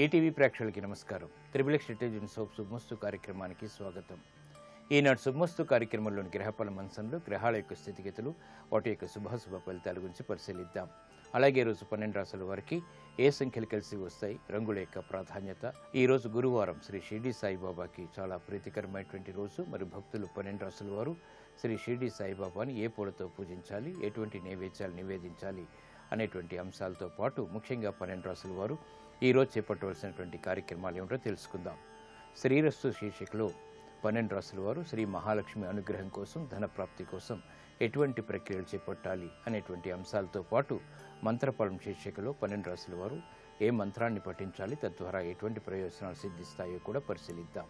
ATV ప్రేక్షకులకి నమస్కారం. Triplex intelligence hope శుభమస్తు కార్యక్రమానికి స్వాగతం. ఈనాడు శుభమస్తు కార్యక్రమంలోని గ్రహఫల మంచంలో గ్రహాల యొక్క స్థితిగతులు, వాటి యొక్క శుభాశుభ ఫలితాల గురించి పరిశీలిద్దాం. అలాగే రోజు 12 రాశుల వారికి ఏ సంఖ్యలు కలిసి వస్తాయి, రంగుల యొక్క ప్రాధాన్యత. ఈ రోజు గురువారం శ్రీ షిరిడి సాయిబాబాకి చాలా ప్రీతికరమైనటువంటి రోజు. మరి భక్తులు 12 రాశుల వారు శ్రీ షిరిడి సాయిబాబాని ఏ పూలతో పూజించాలి, ఎటువంటి నైవేద్యాలు నివేదించాలి అనేటువంటి అంశాలతో పాటు ముఖ్యంగా 12 రాశుల వారు ఈరోజు చేపట్టవలసినటువంటి కార్యక్రమాలు ఏమిటో తెలుసుకుందాం. శ్రీరస్తు శీర్షికలో 12 రాశుల వారు శ్రీ మహాలక్ష్మి అనుగ్రహం కోసం, ధనప్రాప్తి కోసం ఎటువంటి ప్రక్రియలు చేపట్టాలి అనేటువంటి అంశాలతో పాటు మంత్రఫలం శీర్షికలో 12 రాశుల వారు ఏ మంత్రాన్ని పఠించాలి, తద్వారా ఎటువంటి ప్రయోజనాలు సిద్ధిస్తాయో కూడా పరిశీలిద్దాం.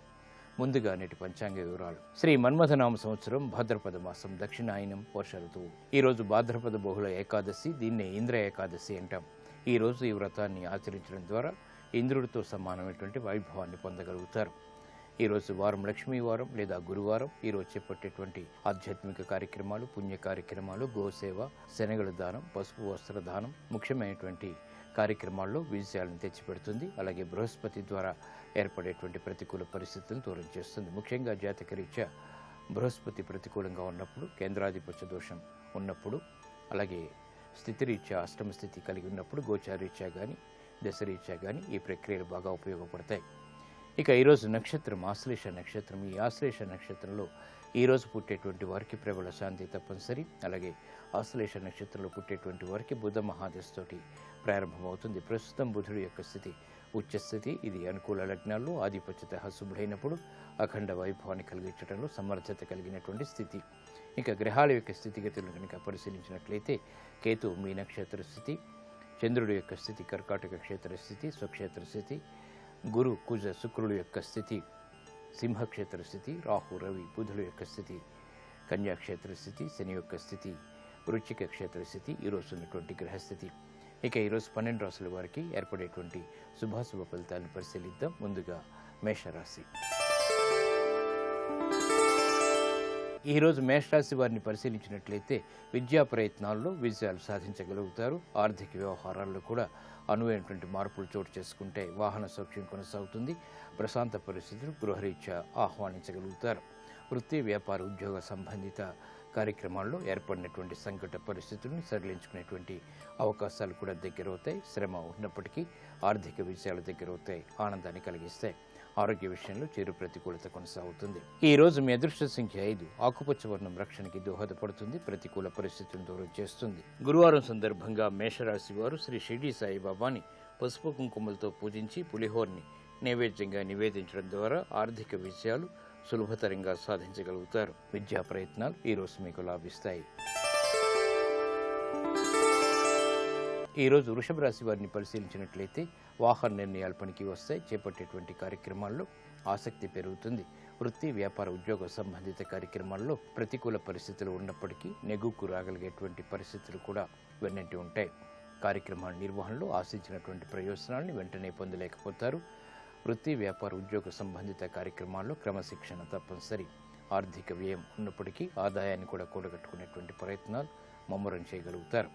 ముందుగా నేటి పంచాంగ వివరాలు. శ్రీ మన్మథనామ సంవత్సరం భాద్రపద మాసం, దక్షిణాయనం, వర్ష ఋతువు. ఈరోజు భాద్రపద బహుళ ఏకాదశి, దీన్నే ఇంద్ర ఏకాదశి అంటాం. ఈ రోజు ఈ వ్రతాన్ని ఆచరించడం ద్వారా ఇంద్రుడితో సమానమైనటువంటి వైభవాన్ని పొందగలుగుతారు. ఈరోజు వారం లక్ష్మీవారం లేదా గురువారం. ఈరోజు చేపట్టేటువంటి ఆధ్యాత్మిక కార్యక్రమాలు, పుణ్య కార్యక్రమాలు, గోసేవ, శనగల దానం, పసుపు వస్త్ర దానం ముఖ్యమైనటువంటి కార్యక్రమాల్లో విజయాలను తెచ్చిపెడుతుంది. అలాగే బృహస్పతి ద్వారా ఏర్పడేటువంటి ప్రతికూల పరిస్థితులను దూరం చేస్తుంది. ముఖ్యంగా జాతకరీత్యా బృహస్పతి ప్రతికూలంగా ఉన్నప్పుడు, కేంద్రాధిపత్య దోషం ఉన్నప్పుడు, అలాగే స్థితిరీత్యా అష్టమ స్థితి కలిగి ఉన్నప్పుడు, గోచారీత్యా కానీ దశరీత్యా కానీ ఈ ప్రక్రియలు బాగా ఉపయోగపడతాయి. ఇక ఈరోజు నక్షత్రం ఆశ్లేష నక్షత్రం. ఈ ఆశ్లేష నక్షత్రంలో ఈరోజు పుట్టేటువంటి వారికి ప్రబల శాంతి తప్పనిసరి. అలాగే ఆశ్లేష నక్షత్రంలో పుట్టేటువంటి వారికి బుధ మహాదశతోటి ప్రారంభమవుతుంది. ప్రస్తుతం బుధుడి యొక్క స్థితి ఉచ్చస్థితి. ఇది అనుకూల లగ్నాల్లో ఆధిపత్యత శుభుడైనప్పుడు అఖండ వైభవాన్ని కలిగించడంలో సమర్థత కలిగినటువంటి స్థితి. ఇంకా గ్రహాల యొక్క స్థితిగతులను కనుక పరిశీలించినట్లయితే కేతు మీ నక్షత్ర స్థితి, చంద్రుడి యొక్క స్థితి కర్కాటక క్షేత్ర స్థితి, స్వక్షేత్ర స్థితి, గురు కుజ శుక్రుడు యొక్క స్థితి సింహక్షేత్ర స్థితి, రాహు రవి బుధుడు యొక్క స్థితి కన్యాక్షేత్ర స్థితి, శని యొక్క స్థితి వృశ్చిక క్షేత్ర స్థితి ఈరోజు ఉన్నటువంటి గ్రహస్థితి. ఇక ఈరోజు 12 రాశుల వారికి ఏర్పడేటువంటి శుభాశుభ ఫలితాలను పరిశీలిద్దాం. ముందుగా మేషరాశి. ఈరోజు మేషరాశి వారిని పరిశీలించినట్లయితే విద్యా ప్రయత్నాల్లో విజయాలు సాధించగలుగుతారు. ఆర్థిక వ్యవహారాల్లో కూడా అనువైనటువంటి మార్పులు చోటు చేసుకుంటే వాహన సౌఖ్యం కొనసాగుతుంది. ప్రశాంత పరిస్థితులు గృహరీత్యా ఆహ్వానించగలుగుతారు. వృత్తి, వ్యాపార, ఉద్యోగ సంబంధిత కార్యక్రమాల్లో ఏర్పడినటువంటి సంకట పరిస్థితులను సడలించుకునేటువంటి అవకాశాలు కూడా దగ్గరవుతాయి. శ్రమ ఉన్నప్పటికీ ఆర్థిక విజయాలు దగ్గరవుతాయి, ఆనందాన్ని కలిగిస్తాయి. ఆరోగ్య విషయంలో చిరు ప్రతికూలత కొనసాగుతుంది. ఈ రోజు మీ అదృష్ట సంఖ్య 5. ఆకుపచ్చ వర్ణం రక్షణకి దోహదపడుతుంది, ప్రతికూల పరిస్థితులను దూరం చేస్తుంది. గురువారం సందర్భంగా మేషరాశి వారు శ్రీ షిరిడి సాయిబాబాని పసుపు కుంకుమలతో పూజించి పులిహోర్ని నైవేద్యంగా నివేదించడం ద్వారా ఆర్థిక విజయాలు సులభతరంగా సాధించగలుగుతారు. విద్యా ప్రయత్నాలు ఈరోజు మీకు లాభిస్తాయి. ఈరోజు వృషభ రాశి వారిని పరిశీలించినట్లయితే వాహన నిర్ణయాలు పనికి వస్తాయి. చేపట్టేటువంటి కార్యక్రమాల్లో ఆసక్తి పెరుగుతుంది. వృత్తి, వ్యాపార, ఉద్యోగ సంబంధిత కార్యక్రమాల్లో ప్రతికూల పరిస్థితులు ఉన్నప్పటికీ నెగ్గుకు రాగలిగేటువంటి పరిస్థితులు కూడా వెన్నంటి ఉంటాయి. కార్యక్రమాల నిర్వహణలో ఆశించినటువంటి ప్రయోజనాలను వెంటనే పొందలేకపోతారు. వృత్తి, వ్యాపార, ఉద్యోగ సంబంధిత కార్యక్రమాల్లో క్రమశిక్షణ తప్పనిసరి. ఆర్థిక వ్యయం ఉన్నప్పటికీ ఆదాయాన్ని కూడా కూడగట్టుకునేటువంటి ప్రయత్నాలు ముమ్మరం చేయగలుగుతారు.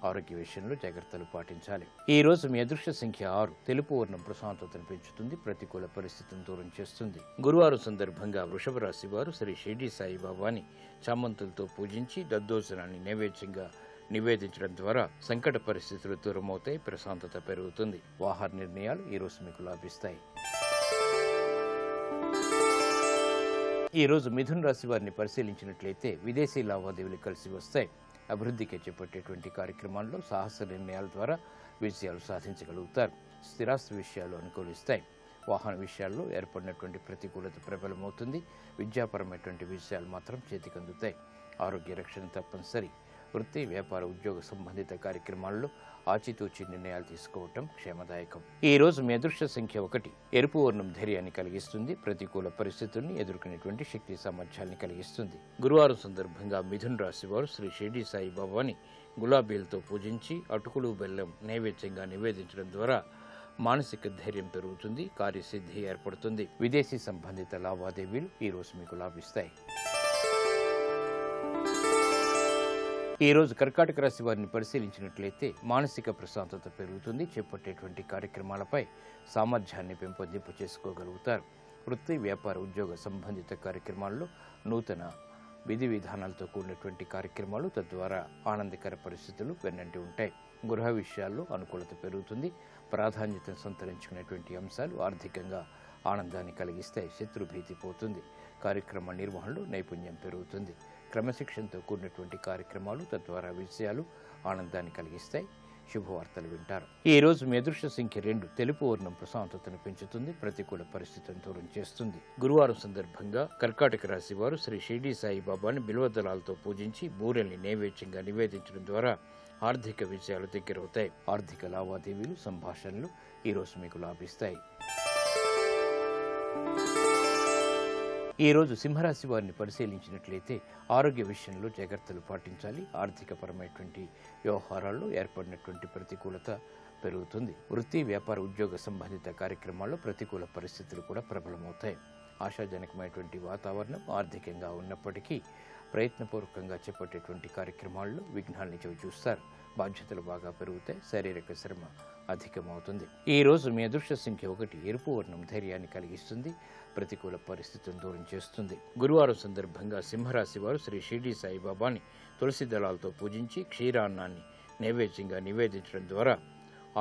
ఆరోగ్య విషయంలో జాగ్రత్తలు పాటించాలి. ఈ రోజు మీ అదృష్ట సంఖ్య 6. తెలుపు వర్ణం ప్రశాంతతను పెంచుతుంది, ప్రతికూల పరిస్థితులను దూరం చేస్తుంది. గురువారం సందర్భంగా వృషభ రాశి వారు శ్రీ షిరిడి సాయిబాబాని చామంతులతో పూజించి దద్దోజనాన్ని నైవేద్యంగా నివేదించడం ద్వారా సంకట పరిస్థితులు దూరమవుతాయి, ప్రశాంతత పెరుగుతుంది. వాహన నిర్ణయాలు ఈరోజు మీకు లాభిస్తాయి. ఈ రోజు మిథున రాశి వారిని పరిశీలించినట్లయితే విదేశీ లావాదేవీలు కలిసి వస్తాయి. అభివృద్ధికి చేపట్టేటువంటి కార్యక్రమాల్లో సాహస నిర్ణయాల ద్వారా విజయాలు సాధించగలుగుతారు. స్థిరాస్తి విషయాలు అనుకూలిస్తాయి. వాహన విషయాల్లో ఏర్పడినటువంటి ప్రతికూలత ప్రబలమవుతుంది. విద్యాపరమైనటువంటి విషయాలు మాత్రం చేతికందుతాయి. ఆరోగ్య రక్షణ తప్పనిసరి. వృత్తి, వ్యాపార, ఉద్యోగ సంబంధిత కార్యక్రమాల్లో ఆచితూచి నిర్ణయాలు తీసుకోవటం క్షేమదాయకం. ఈ రోజు మీ అదృష్ట సంఖ్య 1. ఎరుపు వర్ణం ధైర్యాన్ని కలిగిస్తుంది, ప్రతికూల పరిస్థితుల్ని ఎదుర్కొనేటువంటి శక్తి సామర్థ్యాన్ని కలిగిస్తుంది. గురువారం సందర్భంగా మిథున రాశి వారు శ్రీ షిరిడి సాయిబాబాని గులాబీలతో పూజించి అటుకులు, బెల్లం నైవేద్యంగా నివేదించడం ద్వారా మానసిక ధైర్యం పెరుగుతుంది, కార్యసిద్ధి ఏర్పడుతుంది. విదేశీ సంబంధిత లావాదేవీలు ఈ రోజు మీకు లాభిస్తాయి. ఈ రోజు కర్కాటక రాశి వారిని పరిశీలించినట్లయితే మానసిక ప్రశాంతత పెరుగుతుంది. చేపట్టేటువంటి కార్యక్రమాలపై సామర్థ్యాన్ని పెంపొందింపు చేసుకోగలుగుతారు. వృత్తి, వ్యాపార, ఉద్యోగ సంబంధిత కార్యక్రమాల్లో నూతన విధి విధానాలతో కూడినటువంటి కార్యక్రమాలు, తద్వారా ఆనందకర పరిస్థితులు వెన్నంటి ఉంటాయి. గృహ విషయాల్లో అనుకూలత పెరుగుతుంది. ప్రాధాన్యతను సంతరించుకునేటువంటి అంశాలు ఆర్థికంగా ఆనందాన్ని కలిగిస్తాయి. శత్రుభీతి పోతుంది. కార్యక్రమ నిర్వహణలో నైపుణ్యం పెరుగుతుంది. క్రమశిక్షణతో కూడినటువంటి కార్యక్రమాలు, తద్వారా విషయాలు ఆనందాన్ని కలిగిస్తాయి. శుభవార్తలు వింటారు. ఈ రోజు మీ అదృష్ట సంఖ్య 2. తెలుపు వర్ణం ప్రశాంతతను పెంచుతుంది. ప్రతికూల పరిస్థితులను దూరం చేస్తుంది. గురువారం సందర్భంగా కర్కాటక రాశి వారు శ్రీ షిరిడి సాయిబాబాని బిల్వదళాలతో పూజించి బూరెల్ని నైవేద్యంగా నివేదించడం ద్వారా ఆర్థిక విజయాలు దగ్గరవుతాయి. ఆర్థిక లావాదేవీలు, సంభాషణలు ఈ రోజు మీకు లాభిస్తాయి. ఈ రోజు సింహరాశి వారిని పరిశీలించినట్లయితే ఆరోగ్య విషయంలో జాగ్రత్తలు పాటించాలి. ఆర్థికపరమైనటువంటి వ్యవహారాల్లో ఏర్పడినటువంటి ప్రతికూలత పెరుగుతుంది. వృత్తి, వ్యాపార, ఉద్యోగ సంబంధిత కార్యక్రమాల్లో ప్రతికూల పరిస్థితులు కూడా ప్రబలమవుతాయి. ఆశాజనకమైనటువంటి వాతావరణం ఆర్థికంగా ఉన్నప్పటికీ ప్రయత్నపూర్వకంగా చేపట్టేటువంటి కార్యక్రమాల్లో విఘ్నాల్ని చవిచూస్తారు. బాధ్యతలు బాగా పెరుగుతాయి. శారీరక శ్రమ అధికమవుతుంది. ఈ రోజు మీ అదృష్ట సంఖ్య 1. ఎరుపు వర్ణం ధైర్యాన్ని కలిగిస్తుంది. ప్రతికూల పరిస్థితులను దూరం చేస్తుంది. గురువారం సందర్భంగా సింహరాశి వారు శ్రీ షిరిడి సాయిబాబాని తులసి దళాలతో పూజించి క్షీరాన్నాన్ని నైవేద్యంగా నివేదించడం ద్వారా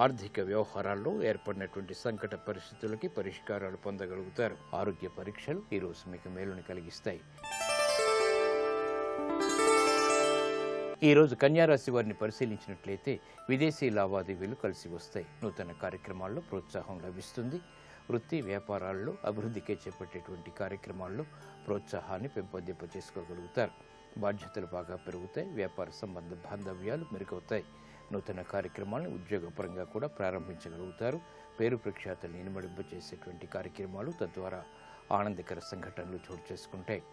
ఆర్థిక వ్యవహారాల్లో ఏర్పడినటువంటి సంకట పరిస్థితులకి పరిష్కారాలు పొందగలుగుతారు. ఆరోగ్య పరీక్షలు ఈ రోజు మీకు మేలుని కలిగిస్తాయి. ఈ రోజు కన్యారాశి వారిని పరిశీలించినట్లయితే విదేశీ లావాదేవీలు కలిసి వస్తాయి. నూతన కార్యక్రమాల్లో ప్రోత్సాహం లభిస్తుంది. వృత్తి, వ్యాపారాల్లో అభివృద్ధికే చేపట్టేటువంటి కార్యక్రమాల్లో ప్రోత్సాహాన్ని పెంపొందింప చేసుకోగలుగుతారు. బాధ్యతలు బాగా పెరుగుతాయి. వ్యాపార సంబంధ బాంధవ్యాలు మెరుగవుతాయి. నూతన కార్యక్రమాలను ఉద్యోగపరంగా కూడా ప్రారంభించగలుగుతారు. పేరు ప్రఖ్యాతల్ని ఇనుమడింప చేసేటువంటి కార్యక్రమాలు, తద్వారా ఆనందకర సంఘటనలు చోటు చేసుకుంటాయి.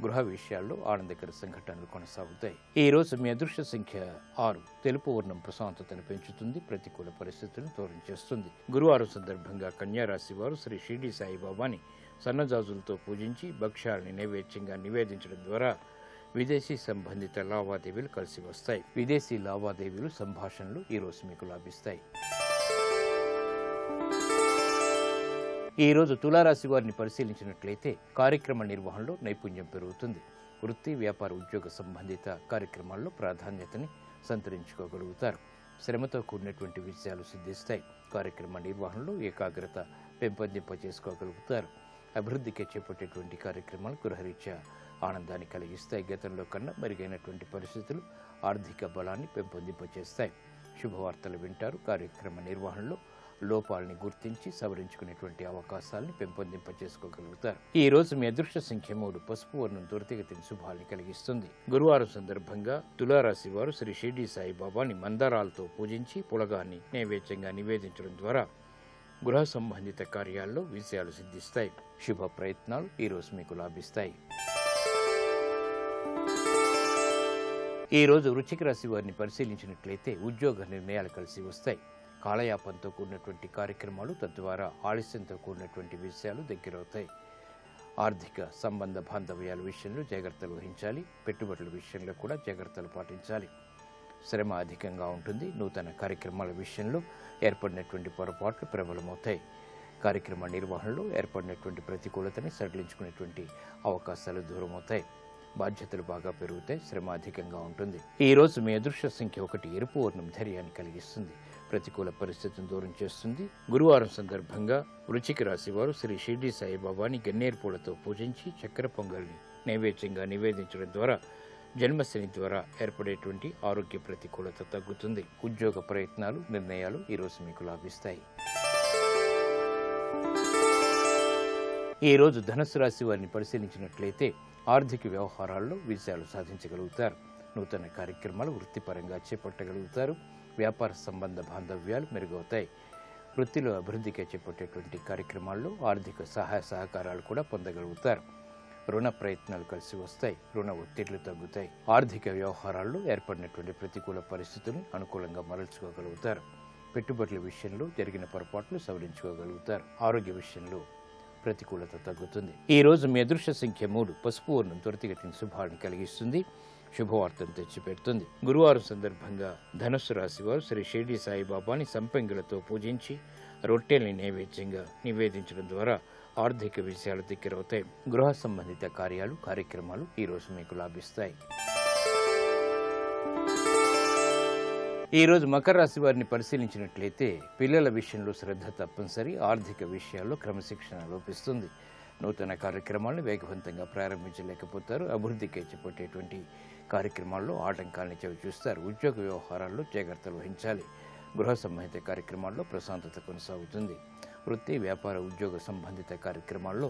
గృహ విషయాల్లో ఆనందకర సంఘటనలు కొనసాగుతాయి. ఈ రోజు మీ అదృష్ట సంఖ్య 6. తెలుపు వర్ణం ప్రశాంతతను పెంచుతుంది. ప్రతికూల పరిస్థితులను దూరం చేస్తుంది. గురువారం సందర్భంగా కన్యారాశి వారు శ్రీ షిరిడి సాయిబాబాని సన్నజాజులతో పూజించి భక్ష్యాలని నైవేద్యంగా నివేదించడం ద్వారా విదేశీ సంబంధిత లావాదేవీలు కలిసి వస్తాయి. విదేశీ లావాదేవీలు, సంభాషణలు ఈ రోజు మీకు లాభిస్తాయి. ఈ రోజు తులారాశి వారిని పరిశీలించినట్లయితే కార్యక్రమ నిర్వహణలో నైపుణ్యం పెరుగుతుంది. వృత్తి, వ్యాపార, ఉద్యోగ సంబంధిత కార్యక్రమాల్లో ప్రాధాన్యతని సంతరించుకోగలుగుతారు. శ్రమతో కూడినటువంటి విజయాలు సిద్ధిస్తాయి. కార్యక్రమ నిర్వహణలో ఏకాగ్రత పెంపొందింప చేసుకోగలుగుతారు. అభివృద్ధికి చేపట్టేటువంటి కార్యక్రమాలు గృహరీత్యా ఆనందాన్ని కలిగిస్తాయి. గతంలో కన్నా మెరుగైనటువంటి పరిస్థితులు ఆర్థిక బలాన్ని పెంపొందింపచేస్తాయి. శుభవార్తలు వింటారు. కార్యక్రమ నిర్వహణలో లోపాలని గుర్తించి సవరించుకునేటువంటి అవకాశాలను పెంపొందింప చేసుకోగలుగుతారు. ఈ రోజు మీ అదృష్ట సంఖ్య 3. పసుపు వర్ణం త్వరితగతిన శుభాన్ని కలిగిస్తుంది. గురువారం సందర్భంగా తులారాశి వారు శ్రీ షిరిడి సాయిబాబాని మందారాలతో పూజించి పులగాన్ని నైవేద్యంగా నివేదించడం ద్వారా గృహ సంబంధిత కార్యాల్లో విజయాలు సిద్ధిస్తాయి. శుభ ప్రయత్నాలు ఈ రోజు మీకు లాభిస్తాయి. ఈ రోజు వృశ్చిక రాశి వారిని పరిశీలించినట్లయితే ఉద్యోగ నిర్ణయాలు కలిసి వస్తాయి. కాలయాపంతో కూడినటువంటి కార్యక్రమాలు, తద్వారా ఆలస్యంతో కూడినటువంటి విషయాలు దగ్గరవుతాయి. ఆర్థిక సంబంధ బాంధవ్యాల విషయంలో జాగ్రత్తలు వహించాలి. పెట్టుబడుల విషయంలో కూడా జాగ్రత్తలు పాటించాలి. శ్రమ అధికంగా ఉంటుంది. నూతన కార్యక్రమాల విషయంలో ఏర్పడినటువంటి పొరపాట్లు ప్రబలమవుతాయి. కార్యక్రమ నిర్వహణలో ఏర్పడినటువంటి ప్రతికూలతని సడలించుకునేటువంటి అవకాశాలు దూరమవుతాయి. బాధ్యతలు బాగా పెరుగుతాయి. శ్రమ అధికంగా ఉంటుంది. ఈ రోజు మీ అదృష్ట సంఖ్య 1. ఎరుపు వర్ణం ధైర్యాన్ని కలిగిస్తుంది. ప్రతికూల పరిస్థితిని దూరం చేస్తుంది. గురువారం సందర్భంగా వృశ్చిక రాశి వారు శ్రీ షిరిడి సాయిబాబాని గన్నేరు పూలతో పూజించి చక్కెర పొంగల్ని నైవేద్యంగా నివేదించడం ద్వారా జన్మశని ద్వారా ఏర్పడేటువంటి ఆరోగ్య ప్రతికూలత తగ్గుతుంది. ఉద్యోగ ప్రయత్నాలు, నిర్ణయాలు ఈ రోజు మీకు లాభిస్తాయి. ఈ రోజు ధనుస్సు రాశి వారిని పరిశీలించినట్లయితే ఆర్థిక వ్యవహారాల్లో విజయాలు సాధించగలుగుతారు. నూతన కార్యక్రమాలు వృత్తిపరంగా చేపట్టగలుగుతారు. వ్యాపార సంబంధ బాంధవ్యాలు మెరుగవుతాయి. వృత్తిలో అభివృద్ధికి చేపట్టేటువంటి కార్యక్రమాల్లో ఆర్థిక సహాయ సహకారాలు కూడా పొందగలుగుతారు. రుణ ప్రయత్నాలు కలిసి వస్తాయి. రుణ ఒత్తిళ్లు తగ్గుతాయి. ఆర్థిక వ్యవహారాల్లో ఏర్పడినటువంటి ప్రతికూల పరిస్థితులను అనుకూలంగా మరల్చుకోగలుగుతారు. పెట్టుబడుల విషయంలో జరిగిన పొరపాట్లు సవరించుకోగలుగుతారు. ఆరోగ్య విషయంలో ప్రతికూలత తగ్గుతుంది. ఈ రోజు మీ అదృష్ట సంఖ్య 3. పసుపు వర్ణం త్వరితగతిన శుభాన్ని కలిగిస్తుంది. శుభవార్తను తెచ్చిపెడుతుంది. గురువారం సందర్భంగా ధనుస్సు రాశి వారు శ్రీ షిరిడి సాయిబాబాని సంపెంగులతో పూజించి రొట్టెల్ని నైవేద్యంగా నివేదించడం ద్వారా ఆర్థిక విషయాలు దగ్గరవుతాయి. గృహ సంబంధిత కార్యక్రమాలు ఈ రోజు మీకు లాభిస్తాయి. ఈ రోజు మకర రాశి వారిని పరిశీలించినట్లయితే పిల్లల విషయంలో శ్రద్ధ తప్పనిసరి. ఆర్థిక విషయాల్లో క్రమశిక్షణ లోపిస్తుంది. నూతన కార్యక్రమాలను వేగవంతంగా ప్రారంభించలేకపోతారు. అభివృద్ధికి చేపట్టేటువంటి కార్యక్రమాల్లో ఆటంకాలను చవిచూస్తారు. ఉద్యోగ వ్యవహారాల్లో జాగ్రత్తలు వహించాలి. గృహ సంబంధిత కార్యక్రమాల్లో ప్రశాంతత కొనసాగుతుంది. వృత్తి, వ్యాపార, ఉద్యోగ సంబంధిత కార్యక్రమాల్లో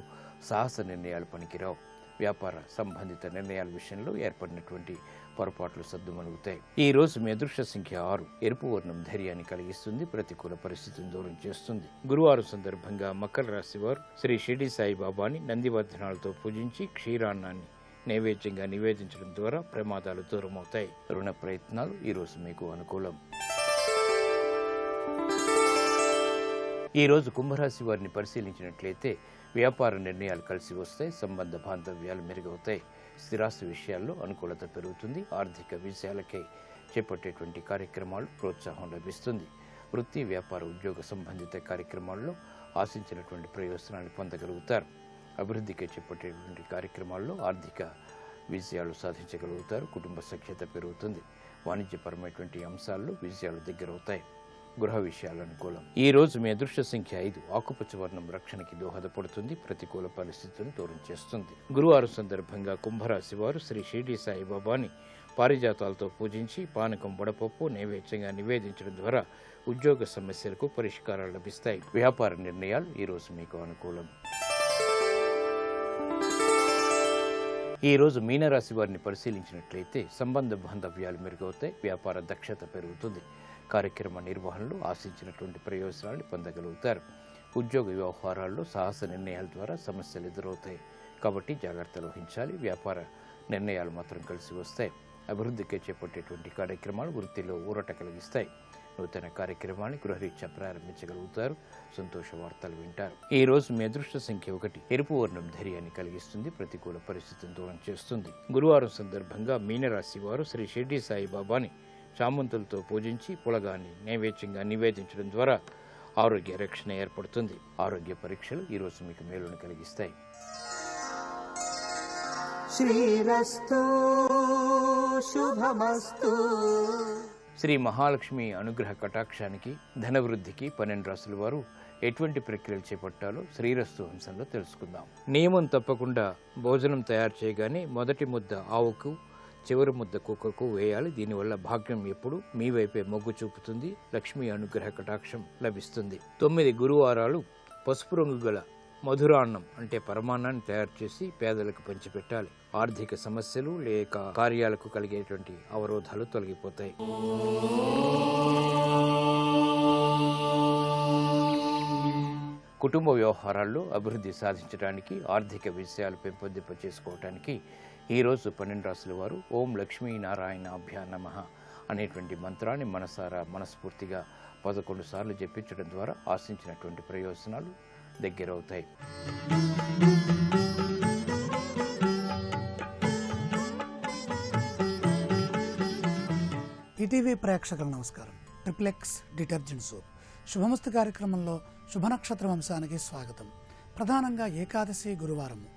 సాహస నిర్ణయాలు పనికిరావు. వ్యాపార సంబంధిత నిర్ణయాల విషయంలో ఏర్పడినటువంటి పొరపాట్లు సద్దుమణుగుతాయి. ఈ రోజు మీ అదృష్ట సంఖ్య 6. ఎరుపు వర్ణం ధైర్యాన్ని కలిగిస్తుంది. ప్రతికూల పరిస్థితిని దూరం చేస్తుంది. గురువారం సందర్భంగా మకర రాశి వారు శ్రీ షిరిడి సాయిబాబాని నందివర్ధనాలతో పూజించి క్షీరాన్నాన్ని నైవేద్యంగా నివేదించడం ద్వారా ప్రమాదాలు దూరమవుతాయి. రుణ ప్రయత్నాలు ఈ రోజు మీకు అనుకూలం. ఈ రోజు కుంభరాశి వారిని పరిశీలించినట్లయితే వ్యాపార నిర్ణయాలు కలిసి వస్తాయి. సంబంధ బాంధవ్యాలు మెరుగవుతాయి. స్థిరాస్తి విషయాల్లో అనుకూలత పెరుగుతుంది. ఆర్థిక విషయాలకై చేపట్టేటువంటి కార్యక్రమాలు ప్రోత్సాహం లభిస్తుంది. వృత్తి, వ్యాపార, ఉద్యోగ సంబంధిత కార్యక్రమాల్లో ఆశించినటువంటి ప్రయోజనాన్ని పొందగలుగుతారు. అభివృద్ధికి చేపట్టేటువంటి కార్యక్రమాల్లో ఆర్థిక విజయాలు సాధించగలుగుతారు. కుటుంబ సఖ్యత పెరుగుతుంది. వాణిజ్యపరమైనటువంటి అంశాల్లో విజయాలు దగ్గరవుతాయి. గృహ విషయాలు అనుకూలం. ఈ రోజు మీ అదృష్ట సంఖ్య 5. ఆకుపచ్చ వర్ణం రక్షణకి దోహదపడుతుంది. ప్రతికూల పరిస్థితులను దూరం చేస్తుంది. గురువారం సందర్భంగా కుంభరాశి వారు శ్రీ షిరిడి సాయిబాబాని పారిజాతాలతో పూజించి పానకం, వడపప్పు నైవేద్యంగా నివేదించడం ద్వారా ఉద్యోగ సమస్యలకు పరిష్కారాలు లభిస్తాయి. వ్యాపార నిర్ణయాలు ఈ రోజు మీకు అనుకూలం. ఈ రోజు మీనరాశి వారిని పరిశీలించినట్లయితే సంబంధ బాంధవ్యాలు మెరుగవుతాయి. వ్యాపార దక్షత పెరుగుతుంది. కార్యక్రమ నిర్వహణలో ఆశించినటువంటి ప్రయోజనాన్ని పొందగలుగుతారు. ఉద్యోగ వ్యవహారాల్లో సాహస నిర్ణయాల ద్వారా సమస్యలు ఎదురవుతాయి. కాబట్టి జాగ్రత్తలు వహించాలి. వ్యాపార నిర్ణయాలు మాత్రం కలిసి వస్తాయి. అభివృద్ధికి చేపట్టేటువంటి కార్యక్రమాలు వృత్తిలో ఊరట కలిగిస్తాయి. నూతన కార్యక్రమాన్ని గృహరీత్యా ప్రారంభించగలుగుతారు. సంతోష వార్తలు వింటారు. ఈ రోజు మీ అదృష్ట సంఖ్య 1. ఎరుపు వర్ణం ధైర్యాన్ని కలిగిస్తుంది. ప్రతికూల పరిస్థితిని దూరం చేస్తుంది. గురువారం సందర్భంగా మీనరాశి వారు శ్రీ షిరిడి సాయిబాబాని చామంతులతో పూజించి పులగాన్ని నైవేద్యంగా నివేదించడం ద్వారా ఆరోగ్య రక్షణ ఏర్పడుతుంది. ఆరోగ్య పరీక్షలు ఈ రోజు మీకు మేలును కలిగిస్తాయి. శ్రీరస్తు శుభమస్తు. శ్రీ మహాలక్ష్మి అనుగ్రహ కటాక్షానికి, ధనవృద్ధికి 12 రాశుల వారు ఎటువంటి ప్రక్రియలు చేపట్టాలో శ్రీరస్తు అంశంలో తెలుసుకుందాం. నియమం తప్పకుండా భోజనం తయారు చేయగానే మొదటి ముద్ద ఆవుకు, చివరి ముద్ద కుక్కకు వేయాలి. దీనివల్ల భాగ్యం ఎప్పుడు మీ వైపే మొగ్గు చూపుతుంది. లక్ష్మీ అనుగ్రహ కటాక్షం లభిస్తుంది. 9 గురువారాలు పసుపు రంగు గల మధురాన్నం అంటే పరమాన్నాన్ని తయారు చేసి పేదలకు పంచిపెట్టాలి. ఆర్థిక సమస్యలు లేక కార్యాలకు కలిగేటువంటి అవరోధాలు తొలగిపోతాయి. కుటుంబ వ్యవహారాల్లో అభివృద్ధి సాధించడానికి, ఆర్థిక విషయాలు పెంపొందింప చేసుకోవడానికి ఈరోజు 12 రాశుల వారు ఓం లక్ష్మీ నారాయణాభ్యా నమః అనేటువంటి మంత్రాన్ని మనసారా మనస్ఫూర్తిగా 11 సార్లు జపించడం ద్వారా ఆశించినటువంటి ప్రయోజనాలు దగ్గరవుతాయి. ఈటీవీ ప్రేక్షకులకు నమస్కారం. ట్రిప్లెక్స్ డిటర్జెంట్ సోప్ శుభమస్తు కార్యక్రమంలో శుభనక్షత్ర వంశానికి స్వాగతం. ప్రధానంగా ఏకాదశి గురువారము.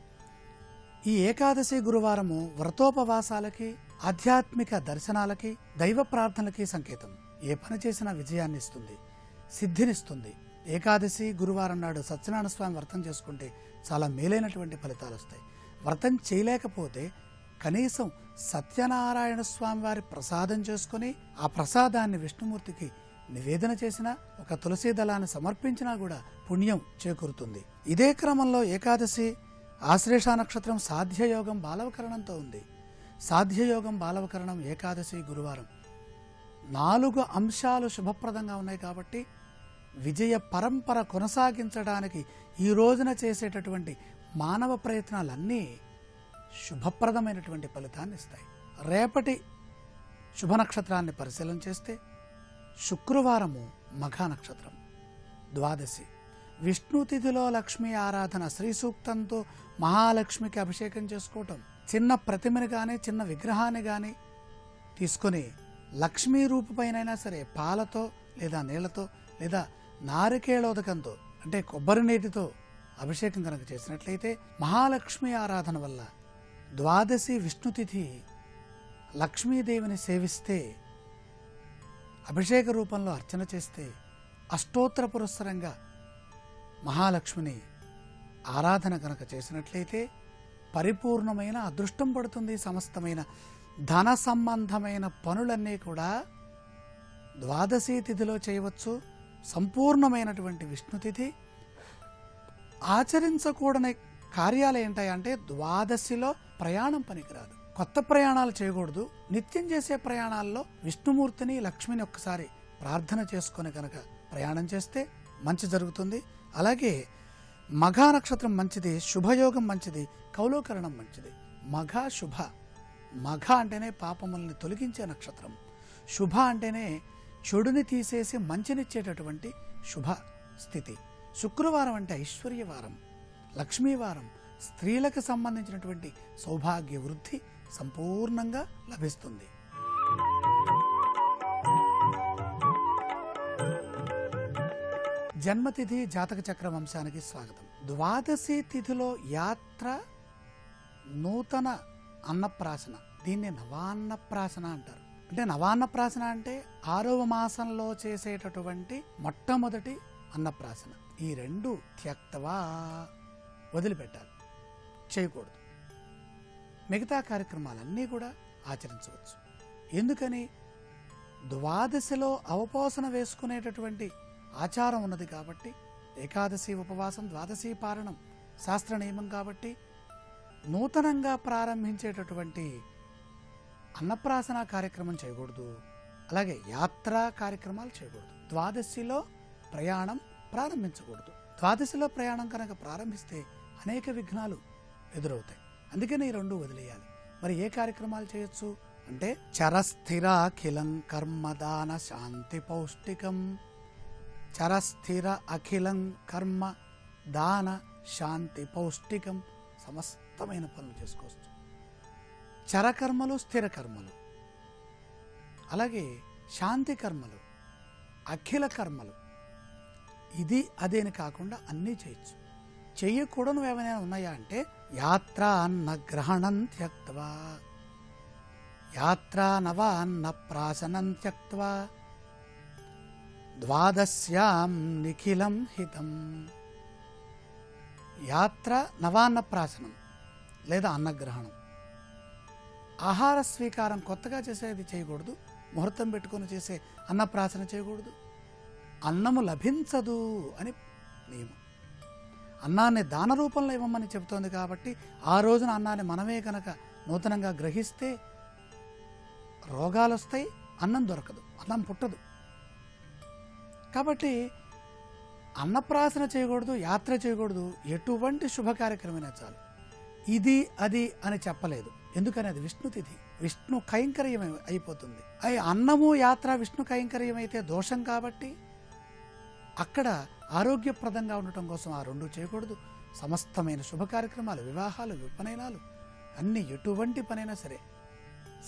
ఈ ఏకాదశి గురువారము వ్రతోపవాసాలకి, ఆధ్యాత్మిక దర్శనాలకి, దైవ ప్రార్థనలకి సంకేతం. ఏ పని చేసినా విజయాన్ని ఇస్తుంది, సిద్ధినిస్తుంది. ఏకాదశి గురువారం నాడు సత్యనారాయణ స్వామి వ్రతం చేసుకుంటే చాలా మేలైనటువంటి ఫలితాలు వస్తాయి. వ్రతం చేయలేకపోతే కనీసం సత్యనారాయణ స్వామి వారి ప్రసాదం చేసుకుని ఆ ప్రసాదాన్ని విష్ణుమూర్తికి నివేదన చేసినా, ఒక తులసీ దళాన్ని సమర్పించినా కూడా పుణ్యం చేకూరుతుంది. ఇదే క్రమంలో ఏకాదశి ఆశ్లేష నక్షత్రం సాధ్యయోగం బాలవకరణంతో ఉంది. సాధ్యయోగం బాలవకరణం ఏకాదశి గురువారం 4 అంశాలు శుభప్రదంగా ఉన్నాయి. కాబట్టి విజయ పరంపర కొనసాగించడానికి ఈ రోజున చేసేటటువంటి మానవ ప్రయత్నాలన్నీ శుభప్రదమైనటువంటి ఫలితాన్ని ఇస్తాయి. రేపటి శుభ నక్షత్రాన్ని పరిశీలన చేస్తే శుక్రవారము మఘా నక్షత్రం, ద్వాదశి. విష్ణు తిథిలో లక్ష్మీ ఆరాధన, శ్రీ సూక్తంతో మహాలక్ష్మికి అభిషేకం చేసుకోవటం, చిన్న ప్రతిమని కానీ చిన్న విగ్రహాన్ని కానీ తీసుకొని లక్ష్మీ రూపపైనైనా సరే పాలతో లేదా నీళ్లతో లేదా నారికేళోదకంతో అంటే కొబ్బరి నీటితో అభిషేకం కనుక చేసినట్లయితే మహాలక్ష్మి ఆరాధన వల్ల ద్వాదశి విష్ణుతిథి లక్ష్మీదేవిని సేవిస్తే అభిషేక రూపంలో అర్చన చేస్తే అష్టోత్తర పురస్సరంగా మహాలక్ష్మిని ఆరాధన కనుక చేసినట్లయితే పరిపూర్ణమైన అదృష్టం పడుతుంది. సమస్తమైన ధన సంబంధమైన పనులన్నీ కూడా ద్వాదశి తిథిలో చేయవచ్చు. సంపూర్ణమైనటువంటి విష్ణుతిథి. ఆచరించకూడని కార్యాలు ఏంటాయంటే ద్వాదశిలో ప్రయాణం పనికిరాదు. కొత్త ప్రయాణాలు చేయకూడదు. నిత్యం చేసే ప్రయాణాల్లో విష్ణుమూర్తిని లక్ష్మిని ఒక్కసారి ప్రార్థన చేసుకొని కనుక ప్రయాణం చేస్తే మంచి జరుగుతుంది. అలాగే మఘా నక్షత్రం మంచిది, శుభయోగం మంచిది, కౌలోకరణం మంచిది. మఘ శుభ. మఘ అంటేనే పాపముల్ని తొలగించే నక్షత్రం. శుభ అంటేనే చెడుని తీసేసి మంచినిచ్చేటటువంటి శుభ స్థితి. శుక్రవారం అంటే ఐశ్వర్యవారం, లక్ష్మీవారం. స్త్రీలకు సంబంధించినటువంటి సౌభాగ్య వృద్ధి సంపూర్ణంగా లభిస్తుంది. జన్మతిథి జాతక చక్ర వంశానికి స్వాగతం. ద్వాదశి తిథిలో యాత్ర, నూతన అన్నప్రాసన, దీన్ని నవాన్నప్రాసన అంటారు. అంటే నవాన్నప్రాసన అంటే 6వ మాసంలో చేసేటటువంటి మొట్టమొదటి అన్నప్రాసన. ఈ రెండు త్యక్తవా వదిలిపెట్టాలి, చేయకూడదు. మిగతా కార్యక్రమాలన్నీ కూడా ఆచరించవచ్చు. ఎందుకని? ద్వాదశిలో అవపోసన వేసుకునేటటువంటి ఆచారం ఉన్నది కాబట్టి, ఏకాదశి ఉపవాసం, ద్వాదశి పారణం శాస్త్ర నియమం కాబట్టి నూతనంగా ప్రారంభించేటటువంటి అన్నప్రాసన కార్యక్రమం చేయకూడదు. అలాగే యాత్రా కార్యక్రమాలు చేయకూడదు. ద్వాదశిలో ప్రయాణం ప్రారంభించకూడదు. ద్వాదశిలో ప్రయాణం కనుక ప్రారంభిస్తే అనేక విఘ్నాలు ఎదురవుతాయి. అందుకని ఈ రెండు వదిలేయాలి. మరి ఏ కార్యక్రమాలు చేయొచ్చు అంటే చరస్థిరాఖిలం కర్మదాన శాంతి పౌష్టికం. చరస్థిర అఖిలం కర్మ దాన శాంతి పౌష్టికం. సమస్తమైన పనులు చేసుకోవచ్చు. చరకర్మలు, స్థిర కర్మలు, అలాగే శాంతి కర్మలు, అఖిల కర్మలు, ఇది అదేని కాకుండా అన్నీ చేయొచ్చు. చెయ్యకూడనివి ఏమైనా ఉన్నాయా అంటే యాత్రా అన్న గ్రహణం త్యక్త్వా, యాత్రా నవ అన్న ప్రాసనం త్యక్త్వా, ద్వాదశ్యాం నిఖిలం హితం. యాత్ర, నవాన్న ప్రాసనం లేదా అన్నగ్రహణం. ఆహార స్వీకారం కొత్తగా చేసేది చేయకూడదు. ముహూర్తం పెట్టుకొని చేసే అన్నప్రాసన చేయకూడదు. అన్నము లభించదు అని నియమం. అన్నాన్ని దాన రూపంలో ఇవ్వమని చెబుతోంది కాబట్టి ఆ రోజున అన్నాన్ని మనమే కనుక నూతనంగా గ్రహిస్తే రోగాలు వస్తాయి, అన్నం దొరకదు, అన్నం పుట్టదు. కాబట్టి అన్నప్రాసన చేయకూడదు, యాత్ర చేయకూడదు. ఎటువంటి శుభ కార్యక్రమైనా చాలు. ఇది అది అని చెప్పలేదు. ఎందుకని? అది విష్ణు తిథి, విష్ణు కైంకర్యం అయిపోతుంది. అన్నము యాత్ర విష్ణు కైంకర్యం అయితే దోషం కాబట్టి అక్కడ ఆరోగ్యప్రదంగా ఉండటం కోసం ఆ రెండు చేయకూడదు. సమస్తమైన శుభ కార్యక్రమాలు, వివాహాలు, విపనయనాలు అన్ని ఎటువంటి పనైనా సరే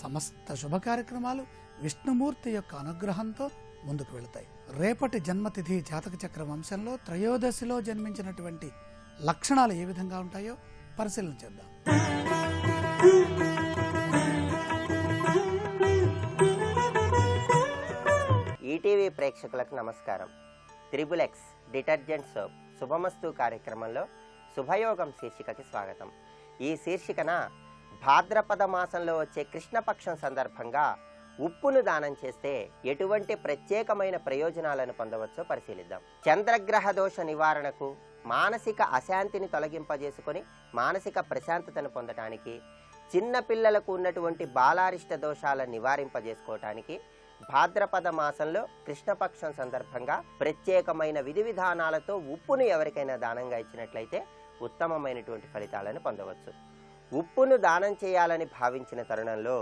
సమస్త శుభ కార్యక్రమాలు విష్ణుమూర్తి యొక్క అనుగ్రహంతో ముందుకు వెళతాయి. రేపటి జన్మతిథి జాతక చక్ర వంశంలో త్రయోదశిలో జన్మించినటువంటి లక్షణాలు ఏ విధంగా ఉంటాయో పరిశీలన చేద్దాం. ఈటీవీ ప్రేక్షకులకు నమస్కారం. త్రిబుల్ ఎక్స్ డిటర్జెంట్ సోప్ శుభమస్తు కార్యక్రమంలో శుభయోగం శీర్షికకి స్వాగతం. ఈ శీర్షికన భాద్రపద మాసంలో వచ్చే కృష్ణపక్షం సందర్భంగా ఉప్పును దానం చేస్తే ఎటువంటి ప్రత్యేకమైన ప్రయోజనాలను పొందవచ్చో పరిశీలిద్దాం. చంద్రగ్రహ దోష నివారణకు, మానసిక అశాంతిని తొలగింపజేసుకొని మానసిక ప్రశాంతతను పొందటానికి, చిన్న పిల్లలకు ఉన్నటువంటి బాలారిష్ట దోషాలను నివారింపజేసుకోవటానికి భాద్రపద మాసంలో కృష్ణపక్షం సందర్భంగా ప్రత్యేకమైన విధి విధానాలతో ఉప్పును ఎవరికైనా దానంగా ఇచ్చినట్లయితే ఉత్తమమైనటువంటి ఫలితాలను పొందవచ్చు. ఉప్పును దానం చేయాలని భావించిన తరుణంలో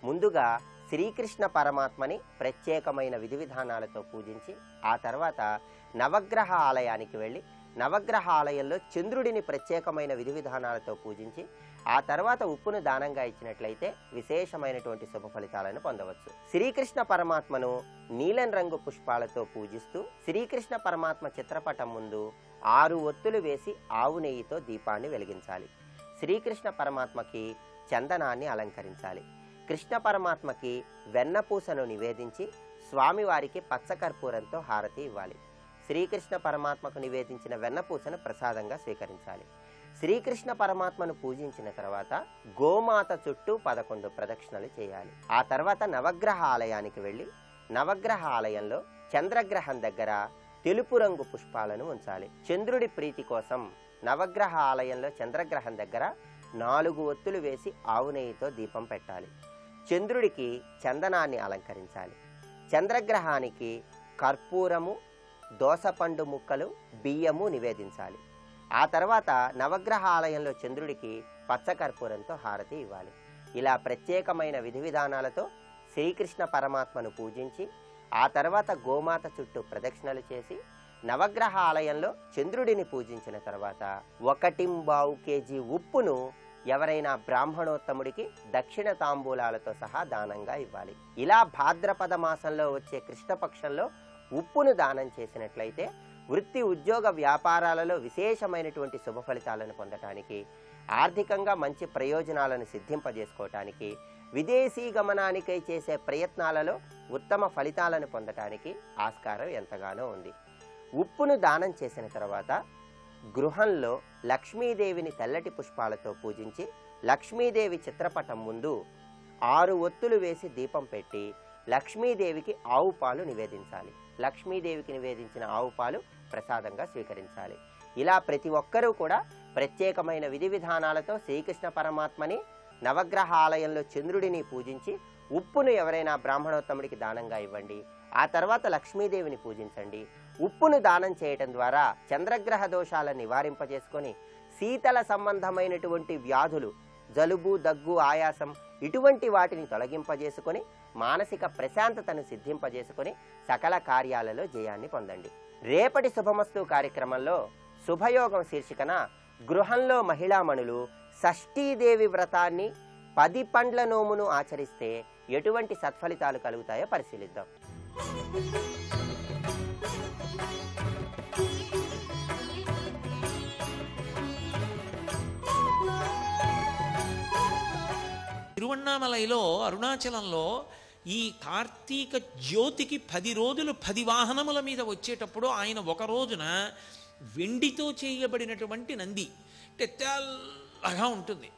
ముందుగా శ్రీకృష్ణ పరమాత్మని ప్రత్యేకమైన విధి విధానాలతో పూజించి ఆ తర్వాత నవగ్రహ ఆలయానికి వెళ్ళి నవగ్రహ ఆలయంలో చంద్రుడిని ప్రత్యేకమైన విధి విధానాలతో పూజించి ఆ తర్వాత ఉప్పును దానంగా ఇచ్చినట్లయితే విశేషమైనటువంటి శుభ ఫలితాలను పొందవచ్చు. శ్రీకృష్ణ పరమాత్మను నీలం రంగు పుష్పాలతో పూజిస్తూ శ్రీకృష్ణ పరమాత్మ చిత్రపటం ముందు 6 ఒత్తులు వేసి ఆవు నెయ్యితో దీపాన్ని వెలిగించాలి. శ్రీకృష్ణ పరమాత్మకి చందనాన్ని అలంకరించాలి. కృష్ణ పరమాత్మకి వెన్నపూసను నివేదించి స్వామివారికి పచ్చకర్పూరంతో హారతి ఇవ్వాలి. శ్రీకృష్ణ పరమాత్మకు నివేదించిన వెన్నపూసను ప్రసాదంగా స్వీకరించాలి. శ్రీకృష్ణ పరమాత్మను పూజించిన తర్వాత గోమాత చుట్టూ 11 ప్రదక్షిణలు చేయాలి. ఆ తర్వాత నవగ్రహ ఆలయానికి వెళ్ళి నవగ్రహ ఆలయంలో చంద్రగ్రహం దగ్గర తెలుపు రంగు పుష్పాలను ఉంచాలి. చంద్రుడి ప్రీతి కోసం నవగ్రహ ఆలయంలో చంద్రగ్రహం దగ్గర 4 ఒత్తులు వేసి ఆవు నెయ్యితో దీపం పెట్టాలి. చంద్రుడికి చందనాన్ని అలంకరించాలి. చంద్రగ్రహానికి కర్పూరము, దోసపండు ముక్కలు, బియ్యము నివేదించాలి. ఆ తర్వాత నవగ్రహ ఆలయంలో చంద్రుడికి పచ్చకర్పూరంతో హారతి ఇవ్వాలి. ఇలా ప్రత్యేకమైన విధి విధానాలతో శ్రీకృష్ణ పరమాత్మను పూజించి ఆ తర్వాత గోమాత చుట్టూ ప్రదక్షిణలు చేసి నవగ్రహ ఆలయంలో చంద్రుడిని పూజించిన తర్వాత 1.25 కేజీ ఉప్పును ఎవరైనా బ్రాహ్మణోత్తముడికి దక్షిణ తాంబూలాలతో సహా దానంగా ఇవ్వాలి. ఇలా భాద్రపద మాసంలో వచ్చే కృష్ణపక్షంలో ఉప్పును దానం చేసినట్లయితే వృత్తి, ఉద్యోగ, వ్యాపారాలలో విశేషమైనటువంటి శుభ ఫలితాలను పొందటానికి, ఆర్థికంగా మంచి ప్రయోజనాలను సిద్ధింపజేసుకోవటానికి, విదేశీ గమనానికై చేసే ప్రయత్నాలలో ఉత్తమ ఫలితాలను పొందటానికి ఆస్కారం ఎంతగానో ఉంది. ఉప్పును దానం చేసిన తర్వాత గృహంలో లక్ష్మీదేవిని తెల్లటి పుష్పాలతో పూజించి లక్ష్మీదేవి చిత్రపటం ముందు 6 ఒత్తులు వేసి దీపం పెట్టి లక్ష్మీదేవికి ఆవు పాలు నివేదించాలి. లక్ష్మీదేవికి నివేదించిన ఆవు పాలు ప్రసాదంగా స్వీకరించాలి. ఇలా ప్రతి ఒక్కరూ కూడా ప్రత్యేకమైన విధి విధానాలతో శ్రీకృష్ణ పరమాత్మని నవగ్రహ ఆలయంలో చంద్రుడిని పూజించి ఉప్పును ఎవరైనా బ్రాహ్మణోత్తముడికి దానంగా ఇవ్వండి. ఆ తర్వాత లక్ష్మీదేవిని పూజించండి. ఉప్పును దానం చేయటం ద్వారా చంద్రగ్రహ దోషాలను నివారింపజేసుకొని శీతల సంబంధమైనటువంటి వ్యాధులు, జలుబు, దగ్గు, ఆయాసం ఇటువంటి వాటిని తొలగింపజేసుకొని మానసిక ప్రశాంతతను సిద్ధింపజేసుకొని సకల కార్యాలలో జయాన్ని పొందండి. రేపటి శుభమస్తు కార్యక్రమంలో శుభయోగం శీర్షికన గృహంలో మహిళామణులు షష్ఠీదేవి వ్రతాన్ని 10 పండ్ల నోమును ఆచరిస్తే ఎటువంటి సత్ఫలితాలు కలుగుతాయో పరిశీలిద్దాం. తిరువణ్ణామలైలో, అరుణాచలంలో ఈ కార్తీక జ్యోతికి 10 రోజులు 10 వాహనముల మీద వచ్చేటప్పుడు ఆయన ఒక రోజున వెండితో చేయబడినటువంటి నంది, అంటే తెల్లగా ఉంటుంది.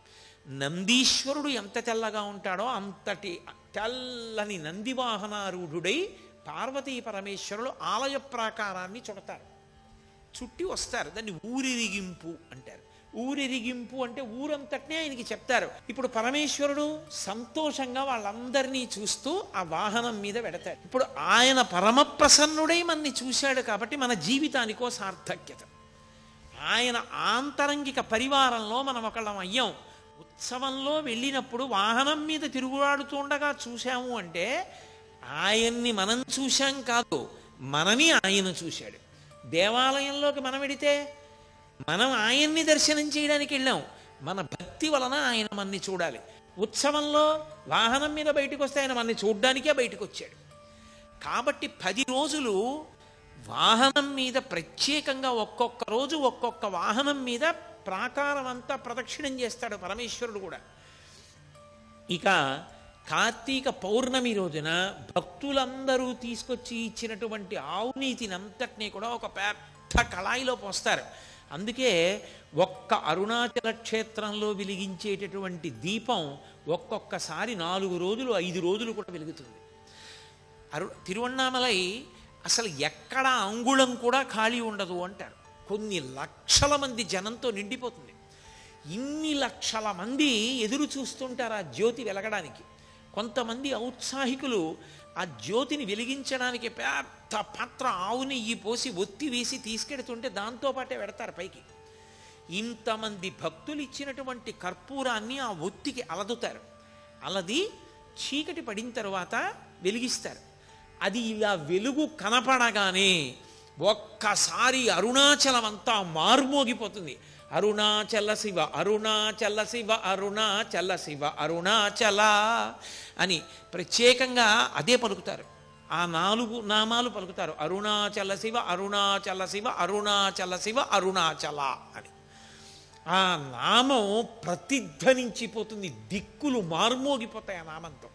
నందీశ్వరుడు ఎంత తెల్లగా ఉంటాడో అంతటి తెల్లని నంది వాహనారూఢుడై పార్వతీ పరమేశ్వరులు ఆలయ ప్రాకారాన్ని చుడతారు, చుట్టి వస్తారు. దాన్ని ఊరిరిగింపు అంటారు. ఊరిరిగింపు అంటే ఊరంతటినే ఆయనకి చెప్తారు. ఇప్పుడు పరమేశ్వరుడు సంతోషంగా వాళ్ళందరినీ చూస్తూ ఆ వాహనం మీద పెడతాడు. ఇప్పుడు ఆయన పరమప్రసన్నుడై మనని చూశాడు కాబట్టి మన జీవితానికో సార్థక్యత. ఆయన ఆంతరంగిక పరివారంలో మనం ఒకళ్ళం అయ్యాం. ఉత్సవంలో వెళ్ళినప్పుడు వాహనం మీద తిరుగులాడుతుండగా చూశాము అంటే ఆయన్ని మనం చూశాం కాదు, మనని ఆయన చూశాడు. దేవాలయంలోకి మనం వెడితే మనం ఆయన్ని దర్శనం చేయడానికి వెళ్ళాం. మన భక్తి వలన ఆయన మనని చూడాలి. ఉత్సవంలో వాహనం మీద బయటకు వస్తే ఆయన మనని చూడ్డానికే బయటకు వచ్చాడు. కాబట్టి 10 రోజులు వాహనం మీద ప్రత్యేకంగా ఒక్కొక్క రోజు ఒక్కొక్క వాహనం మీద ప్రాకారం అంతా ప్రదక్షిణం చేస్తాడు పరమేశ్వరుడు కూడా. ఇక కార్తీక పౌర్ణమి రోజున భక్తులందరూ తీసుకొచ్చి ఇచ్చినటువంటి ఆవు నీతిని అంతటినీ కూడా ఒక పెద్ద కళాయిలో పోస్తారు. అందుకే ఒక్క అరుణాచల క్షేత్రంలో వెలిగించేటటువంటి దీపం ఒక్కొక్కసారి 4 రోజులు 5 రోజులు కూడా వెలుగుతుంది. తిరువణ్ణామలై అసలు ఎక్కడ అంగుళం కూడా ఖాళీ ఉండదు అంటారు. కొన్ని లక్షల మంది జనంతో నిండిపోతుంది. ఇన్ని లక్షల మంది ఎదురు చూస్తుంటారు ఆ జ్యోతి వెలగడానికి. కొంతమంది ఔత్సాహికులు ఆ జ్యోతిని వెలిగించడానికి పెద్ద పాత్ర ఆవు నెయ్యి పోసి ఒత్తి వేసి తీసుకెడుతుంటే దాంతోపాటే పెడతారు పైకి. ఇంతమంది భక్తులు ఇచ్చినటువంటి కర్పూరాన్ని ఆ ఒత్తికి అలదుతారు. అలది చీకటి పడిన తర్వాత వెలిగిస్తారు. అది ఇలా వెలుగు కనపడగానే ఒక్కసారి అరుణాచలం అంతా మార్మోగిపోతుంది. అరుణాచల శివ అరుణాచల శివ అరుణాచల శివ అరుణాచల అని ప్రత్యేకంగా అదే పలుకుతారు. ఆ 4 నామాలు పలుకుతారు. అరుణాచల శివ అరుణాచల శివ అరుణాచల శివ అరుణాచల అని. ఆ నామం ప్రతిధ్వనించిపోతుంది, దిక్కులు మార్మోగిపోతాయి ఆ నామంతో.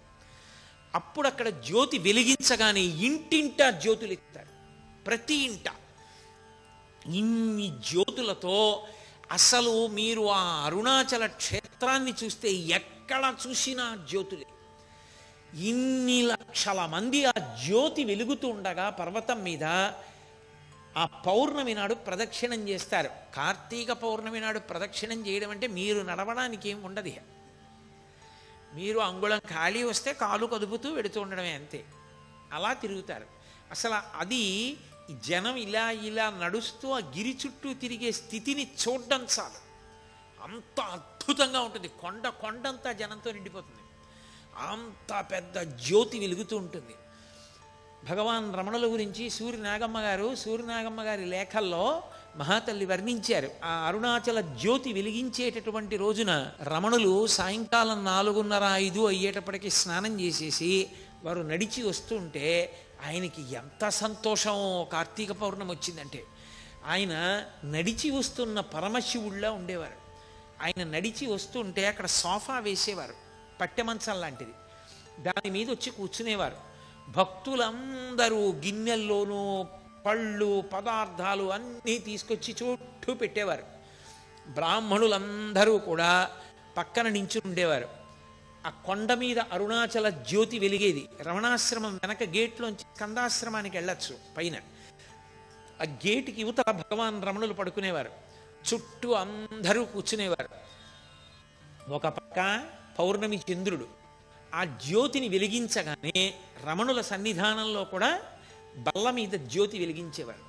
అప్పుడు అక్కడ జ్యోతి వెలిగించగానే ఇంటింటా జ్యోతులు ఎత్తారు. ప్రతి ఇంట ఇన్ని జ్యోతులతో అసలు మీరు ఆ అరుణాచల క్షేత్రాన్ని చూస్తే ఎక్కడ చూసినా జ్యోతులే. ఇన్ని లక్షల మంది ఆ జ్యోతి వెలుగుతూ ఉండగా పర్వతం మీద ఆ పౌర్ణమి నాడు ప్రదక్షిణం చేస్తారు. కార్తీక పౌర్ణమి నాడు ప్రదక్షిణం చేయడం అంటే మీరు నడవడానికి ఏం ఉండదు. మీరు అంగుళం ఖాళీ వస్తే కాలు కదుపుతూ వెడుతూ ఉండడమే, అంతే. అలా తిరుగుతారు. అసలు అది జనం ఇలా ఇలా నడుస్తూ ఆ గిరి చుట్టూ తిరిగే స్థితిని చూడడం చాలు, అంత అద్భుతంగా ఉంటుంది. కొండంతా జనంతో నిండిపోతుంది. అంత పెద్ద జ్యోతి వెలుగుతూ ఉంటుంది. భగవాన్ రమణుల గురించి సూర్యనాగమ్మ గారి లేఖల్లో మహాతల్లి వర్ణించారు. ఆ అరుణాచల జ్యోతి వెలిగించేటటువంటి రోజున రమణులు సాయంకాలం 4:30-5 అయ్యేటప్పటికి స్నానం చేసేసి వారు నడిచి వస్తుంటే ఆయనకి ఎంత సంతోషం. కార్తీక పౌర్ణమి వచ్చిందంటే ఆయన నడిచి వస్తున్న పరమశివుళ్ళ ఉండేవారు. ఆయన నడిచి వస్తుంటే అక్కడ సోఫా వేసేవారు, పట్టెమంచం లాంటిది. దాని మీద వచ్చి కూర్చునేవారు. భక్తులందరూ గిన్నెల్లోనూ పళ్ళు పదార్థాలు అన్నీ తీసుకొచ్చి చుట్టూ పెట్టేవారు. బ్రాహ్మణులందరూ కూడా పక్కన నించుని ఉండేవారు. ఆ కొండ మీద అరుణాచల జ్యోతి వెలిగేది. రమణాశ్రమం వెనక గేట్లోంచి స్కందాశ్రమానికి వెళ్ళచ్చు పైన. ఆ గేటుకి యువతల భగవాన్ రమణులు పడుకునేవారు. చుట్టూ అందరూ కూర్చునేవారు. ఒక పక్క పౌర్ణమి చంద్రుడు ఆ జ్యోతిని వెలిగించగానే రమణుల సన్నిధానంలో కూడా బల్ల మీద జ్యోతి వెలిగించేవారు.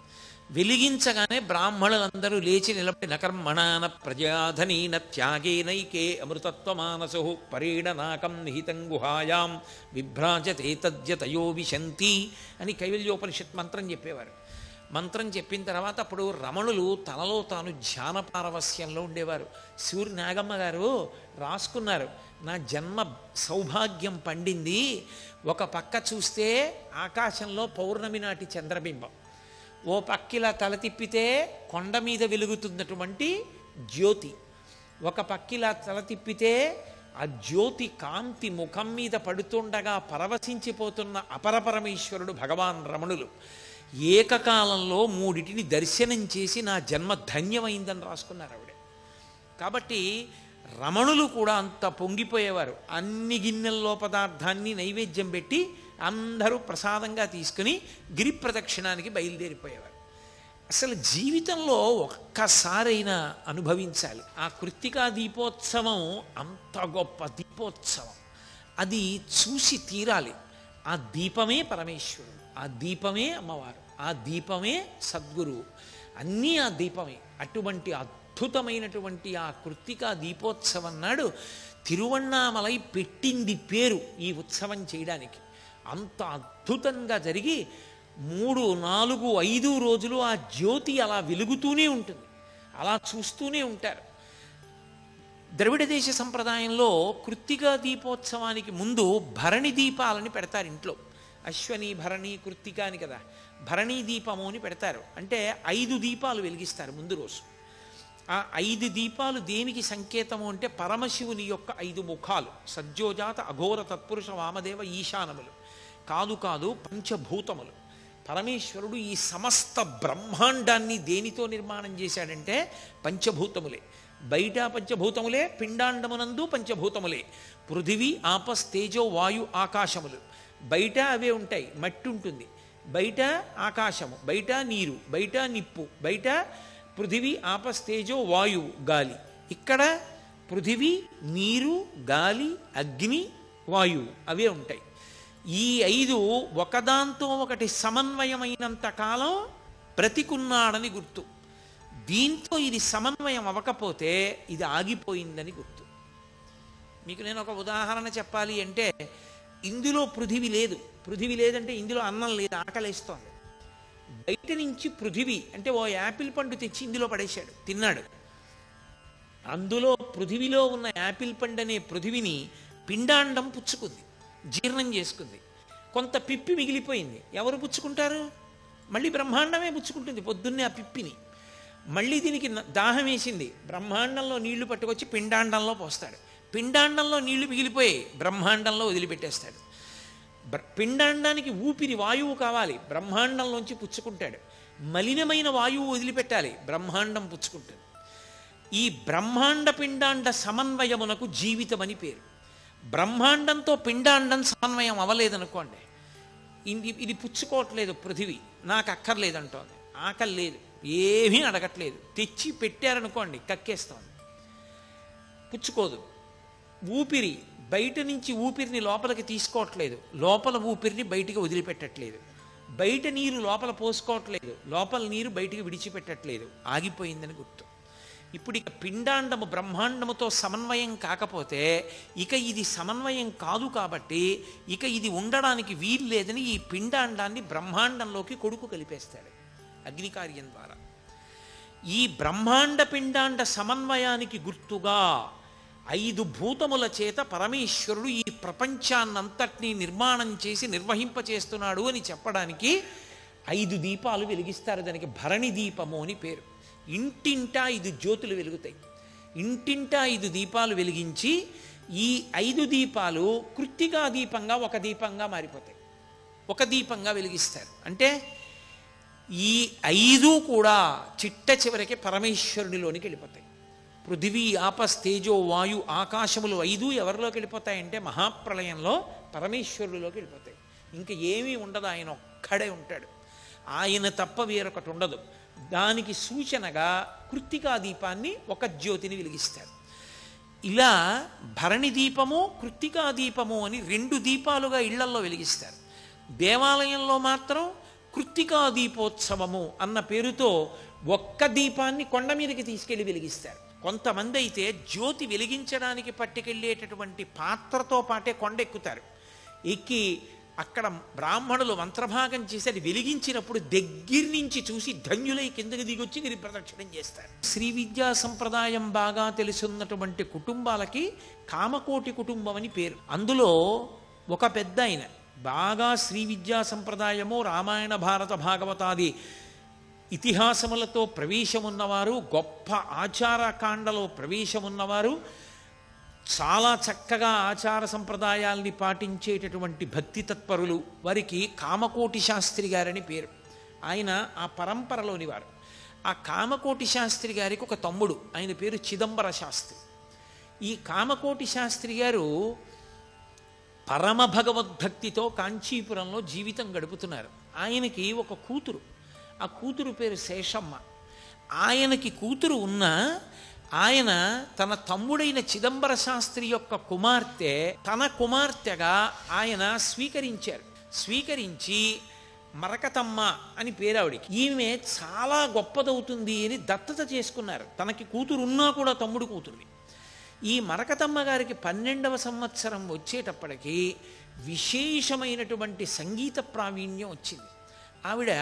వెలిగించగానే బ్రాహ్మణులందరూ లేచి నిలబడి నకర్మణాన ప్రజాధనీన త్యాగేనైకే అమృతత్వమానసు పరీడనాకం నిహితం గుహాయాం విభ్రాజతే తద్యతయో విశంతి అని కైవల్యోపనిషత్ మంత్రం చెప్పేవారు. మంత్రం చెప్పిన తర్వాత అప్పుడు రమణులు తనలో తాను ధ్యాన పారవస్యంలో ఉండేవారు. సూర్యనాగమ్మ గారు రాసుకున్నారు, నా జన్మ సౌభాగ్యం పండింది. ఒక పక్క చూస్తే ఆకాశంలో పౌర్ణమి నాటి చంద్రబింబం, ఓ పక్కిలా తల తిప్పితే కొండ మీద వెలుగుతున్నటువంటి జ్యోతి, ఒక పక్కిలా తల తిప్పితే ఆ జ్యోతి కాంతి ముఖం మీద పడుతుండగా పరవశించిపోతున్న అపరపరమేశ్వరుడు భగవాన్ రమణులు. ఏకకాలంలో 3 దర్శనం చేసి నా జన్మ ధన్యమైందని రాసుకున్నారు ఆవిడ. కాబట్టి రమణులు కూడా అంత పొంగిపోయేవారు. అన్ని గిన్నెల్లో పదార్థాన్ని నైవేద్యం పెట్టి అందరూ ప్రసాదంగా తీసుకుని గిరి ప్రదక్షిణానికి బయలుదేరిపోయేవారు. అసలు జీవితంలో ఒక్కసారైనా అనుభవించాలి. ఆ కృత్తికా దీపోత్సవం అంత గొప్ప దీపోత్సవం, అది చూసి తీరాలి. ఆ దీపమే పరమేశ్వరుడు, ఆ దీపమే అమ్మవారు, ఆ దీపమే సద్గురువు, అన్నీ ఆ దీపమే. అటువంటి అద్భుతమైనటువంటి ఆ కృత్తికా దీపోత్సవం నాడు తిరువణ్ణామలై పెట్టింది పేరు ఈ ఉత్సవం చేయడానికి. అంత అద్భుతంగా జరిగి 3, 4, 5 రోజులు ఆ జ్యోతి అలా వెలుగుతూనే ఉంటుంది, అలా చూస్తూనే ఉంటారు. ద్రవిడ దేశ సంప్రదాయంలో కృత్తికా దీపోత్సవానికి ముందు భరణి దీపాలని పెడతారు ఇంట్లో. అశ్వని భరణి కృత్తిక అని కదా, భరణీ దీపము అని పెడతారు. అంటే 5 దీపాలు వెలిగిస్తారు ముందు రోజు. ఆ 5 దీపాలు దేనికి సంకేతము అంటే పరమశివుని యొక్క 5 ముఖాలు, సజ్జోజాత అఘోర తత్పురుష వామదేవ ఈశానములు కాదు పంచభూతములు. పరమేశ్వరుడు ఈ సమస్త బ్రహ్మాండాన్ని దేనితో నిర్మాణం చేశాడంటే పంచభూతములే. బయట పంచభూతములే, పిండాండమునందు పంచభూతములే. పృథివీ ఆపస్ తేజో వాయు ఆకాశములు. బయట అవే ఉంటాయి, మట్టి ఉంటుంది, బయట ఆకాశము, బయట నీరు, బయట నిప్పు, బయట పృథివీ ఆపస్ తేజో వాయు గాలి. ఇక్కడ పృథివీ, నీరు, గాలి, అగ్ని, వాయువు అవే ఉంటాయి. ఈ 5 ఒకదాంతో ఒకటి సమన్వయమైనంత కాలం బ్రతికున్నాడని గుర్తు. దీంతో ఇది సమన్వయం అవ్వకపోతే ఇది ఆగిపోయిందని గుర్తు. మీకు నేను ఒక ఉదాహరణ చెప్పాలి అంటే, ఇందులో పృథివి లేదు. పృథివి లేదంటే ఇందులో అన్నం లేదు, ఆకలేస్తోంది. బయట నుంచి పృథివి అంటే ఓ యాపిల్ పండు తెచ్చి ఇందులో పడేశాడు, తిన్నాడు. అందులో పృథివిలో ఉన్న యాపిల్ పండు అనే పృథివిని పిండాండం పుచ్చుకుంది, జీర్ణం చేసుకుంది. కొంత పిప్పి మిగిలిపోయింది. ఎవరు పుచ్చుకుంటారు? మళ్ళీ బ్రహ్మాండమే పుచ్చుకుంటుంది పొద్దున్నే ఆ పిప్పిని. మళ్ళీ దీనికి దాహం వేసింది, బ్రహ్మాండంలో నీళ్లు పట్టుకొచ్చి పిండాండంలో పోస్తాడు. పిండాండంలో నీళ్లు మిగిలిపోయి బ్రహ్మాండంలో వదిలిపెట్టేస్తాడు. పిండాండానికి ఊపిరి వాయువు కావాలి, బ్రహ్మాండంలోంచి పుచ్చుకుంటాడు. మలినమైన వాయువు వదిలిపెట్టాలి, బ్రహ్మాండం పుచ్చుకుంటుంది. ఈ బ్రహ్మాండ పిండాండ సమన్వయమునకు జీవితం అని పేరు. బ్రహ్మాండంతో పిండాండం సమన్వయం అవ్వలేదనుకోండి, ఇది పుచ్చుకోవట్లేదు పృథివీ, నాకు అక్కర్లేదంటోంది, ఆకలి లేదు, ఏమీ అడగట్లేదు, తెచ్చి పెట్టారనుకోండి కక్కేస్తోంది, పుచ్చుకోదు. ఊపిరి బయట నుంచి ఊపిరిని లోపలికి తీసుకోవట్లేదు, లోపల ఊపిరిని బయటికి వదిలిపెట్టట్లేదు. బయట నీరు లోపల పోసుకోవట్లేదు, లోపల నీరు బయటికి విడిచిపెట్టట్లేదు, ఆగిపోయిందని గుర్తు. ఇప్పుడు ఇక పిండాండము బ్రహ్మాండముతో సమన్వయం కాకపోతే ఇక ఇది సమన్వయం కాదు కాబట్టి ఇక ఇది ఉండడానికి వీలు లేదని ఈ పిండాండాన్ని బ్రహ్మాండంలోకి కొడుకు కలిపేస్తాడు అగ్నికార్యం ద్వారా. ఈ బ్రహ్మాండ పిండాండ సమన్వయానికి గుర్తుగా 5 భూతముల చేత పరమేశ్వరుడు ఈ ప్రపంచాన్నంతటినీ నిర్మాణం చేసి నిర్వహింపచేస్తున్నాడు అని చెప్పడానికి 5 దీపాలు వెలిగిస్తారు. దానికి భరణి దీపము అని పేరు. ఇంటింటా 5 జ్యోతులు వెలుగుతాయి. ఇంటింటా 5 దీపాలు వెలిగించి ఈ 5 దీపాలు కృత్తికా దీపంగా ఒక దీపంగా మారిపోతాయి, ఒక దీపంగా వెలిగిస్తారు. అంటే ఈ 5 కూడా చిట్ట చివరికి పరమేశ్వరునిలోనికి వెళ్ళిపోతాయి. పృథివీ ఆపస్ తేజో వాయు ఆకాశములు 5 ఎవరిలోకి వెళ్ళిపోతాయంటే మహాప్రళయంలో పరమేశ్వరుడిలోకి వెళ్ళిపోతాయి. ఇంకా ఏమీ ఉండదు, ఆయన ఒక్కడే ఉంటాడు, ఆయన తప్ప వేరొకటి ఉండదు. దానికి సూచనగా కృత్తికా దీపాన్ని ఒక జ్యోతిని వెలిగిస్తారు. ఇలా భరణి దీపము కృత్తికా దీపము అని 2 దీపాలుగా ఇళ్లల్లో వెలిగిస్తారు. దేవాలయంలో మాత్రం కృత్తికా దీపోత్సవము అన్న పేరుతో ఒక్క దీపాన్ని కొండ మీదకి తీసుకెళ్లి వెలిగిస్తారు. కొంతమంది అయితే జ్యోతి వెలిగించడానికి పట్టుకెళ్ళేటటువంటి పాత్రతో పాటే కొండెక్కుతారు. ఎక్కి అక్కడ బ్రాహ్మణులు మంత్రభాగం చేసి అది వెలిగించినప్పుడు దగ్గర నుంచి చూసి ధన్యులై కిందకి దిగొచ్చి గిరి ప్రదక్షిణం చేస్తారు. శ్రీ విద్యా సంప్రదాయం బాగా తెలుసున్నటువంటి కుటుంబాలకి కామకోటి కుటుంబం అని పేరు. అందులో ఒక పెద్ద ఆయన బాగా శ్రీ విద్యా సంప్రదాయము రామాయణ భారత భాగవతాది ఇతిహాసములతో ప్రవేశమున్నవారు, గొప్ప ఆచారకాండలో ప్రవేశమున్నవారు, చాలా చక్కగా ఆచార సంప్రదాయాల్ని పాటించేటటువంటి భక్తి తత్పరులు, వారికి కామకోటి శాస్త్రి గారని పేరు. ఆయన ఆ పరంపరలోని వారు. ఆ కామకోటి శాస్త్రి గారికి ఒక తమ్ముడు, ఆయన పేరు చిదంబర శాస్త్రి. ఈ కామకోటి శాస్త్రి గారు పరమ భగవద్భక్తితో కాంచీపురంలో జీవితం గడుపుతున్నారు. ఆయనకి ఒక కూతురు, ఆ కూతురు పేరు శేషమ్మ. ఆయనకి కూతురు ఉన్న ఆయన తన తమ్ముడైన చిదంబర శాస్త్రి యొక్క కుమార్తె తన కుమార్తెగా ఆయన స్వీకరించారు. స్వీకరించి మరకతమ్మ అని పేరు ఆవిడికి. ఈమె చాలా గొప్పదవుతుంది అని దత్తత చేసుకున్నారు. తనకి కూతురు ఉన్నా కూడా తమ్ముడు కూతురుని. ఈ మరకతమ్మ గారికి 12వ సంవత్సరం వచ్చేటప్పటికి విశేషమైనటువంటి సంగీత ప్రావీణ్యం వచ్చింది. ఆవిడ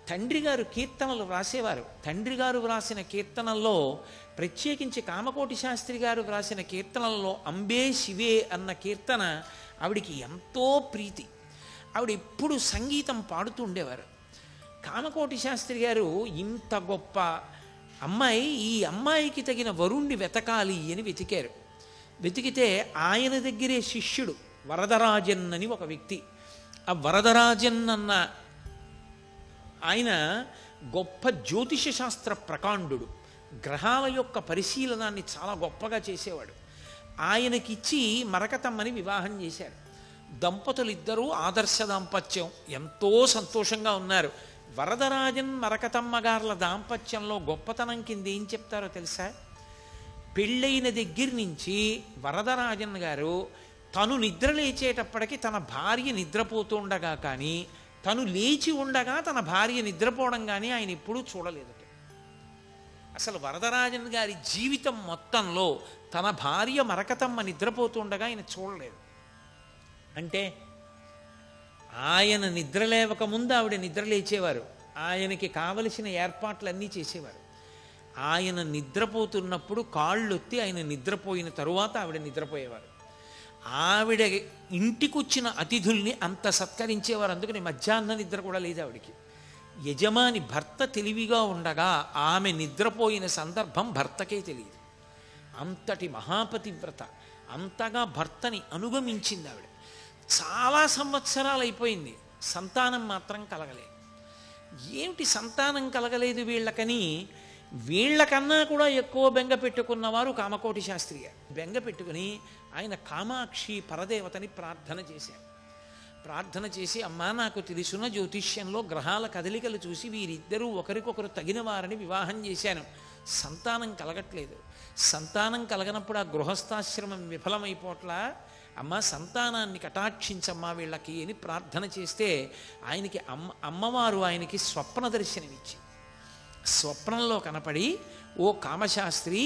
తండ్రి గారు కీర్తనలు వ్రాసేవారు. తండ్రి గారు వ్రాసిన కీర్తనల్లో ప్రత్యేకించి కామకోటి శాస్త్రి గారు వ్రాసిన కీర్తనల్లో అంబే శివే అన్న కీర్తన ఆవిడికి ఎంతో ప్రీతి. ఆవిడ ఎప్పుడు సంగీతం పాడుతూ ఉండేవారు. కామకోటి శాస్త్రి గారు ఇంత గొప్ప అమ్మాయి, ఈ అమ్మాయికి తగిన వరుణ్ణి వెతకాలి అని వెతికారు. వెతికితే ఆయన దగ్గరే శిష్యుడు వరదరాజన్ అని ఒక వ్యక్తి. ఆ వరదరాజన్ అన్న ఆయన గొప్ప జ్యోతిష శాస్త్ర ప్రకాండుడు, గ్రహాల యొక్క పరిశీలనాన్ని చాలా గొప్పగా చేసేవాడు. ఆయనకిచ్చి మరకతమ్మని వివాహం చేశారు. దంపతులు ఇద్దరూ ఆదర్శ దాంపత్యం, ఎంతో సంతోషంగా ఉన్నారు. వరదరాజన్ మరకతమ్మ గార్ల దాంపత్యంలో గొప్పతనం కింద ఏం చెప్తారో తెలుసా? పెళ్ళైన దగ్గర నుంచి వరదరాజన్ గారు తను నిద్ర లేచేటప్పటికి తన భార్య నిద్రపోతుండగా కానీ, తను లేచి ఉండగా తన భార్య నిద్రపోవడం కానీ ఆయన ఎప్పుడూ చూడలేదు. అసలు వరదరాజన్ గారి జీవితం మొత్తంలో తన భార్య మరకతమ్మ నిద్రపోతుండగా ఆయన చూడలేదు. అంటే ఆయన నిద్ర లేవక ముందు ఆవిడ నిద్ర లేచేవారు, ఆయనకి కావలసిన ఏర్పాట్లన్నీ చేసేవారు. ఆయన నిద్రపోతున్నప్పుడు కాళ్ళొత్తి ఆయన నిద్రపోయిన తరువాత ఆవిడ నిద్రపోయేవారు. ఆవిడ ఇంటికొచ్చిన అతిథుల్ని అంత సత్కరించేవారు. అందుకని మధ్యాహ్న నిద్ర కూడా లేదు ఆవిడికి. యజమాని భర్త తెలివిగా ఉండగా ఆమె నిద్రపోయిన సందర్భం భర్తకే తెలియదు. అంతటి మహాపతివ్రత, అంతగా భర్తని అనుగమించింది ఆవిడ. చాలా సంవత్సరాలు అయిపోయింది, సంతానం మాత్రం కలగలేదు. ఏమిటి సంతానం కలగలేదు వీళ్ళకని వీళ్ళకన్నా కూడా ఎక్కువ బెంగ పెట్టుకున్నవారు కామకోటి శాస్త్రి గారు. బెంగ పెట్టుకుని ఆయన కామాక్షి పరదేవతని ప్రార్థన చేశారు. ప్రార్థన చేసి, అమ్మా నాకు తెలుసున్న జ్యోతిష్యంలో గ్రహాల కదలికలు చూసి వీరిద్దరూ ఒకరికొకరు తగిన వారిని వివాహం చేశాను, సంతానం కలగట్లేదు. సంతానం కలగనప్పుడు ఆ గృహస్థాశ్రమం విఫలమైపోట్లా, అమ్మ సంతానాన్ని కటాక్షించమ్మా వీళ్ళకి అని ప్రార్థన చేస్తే ఆయనకి అమ్మవారు ఆయనకి స్వప్న దర్శనమిచ్చి, స్వప్నంలో కనపడి, ఓ కామశాస్త్రి,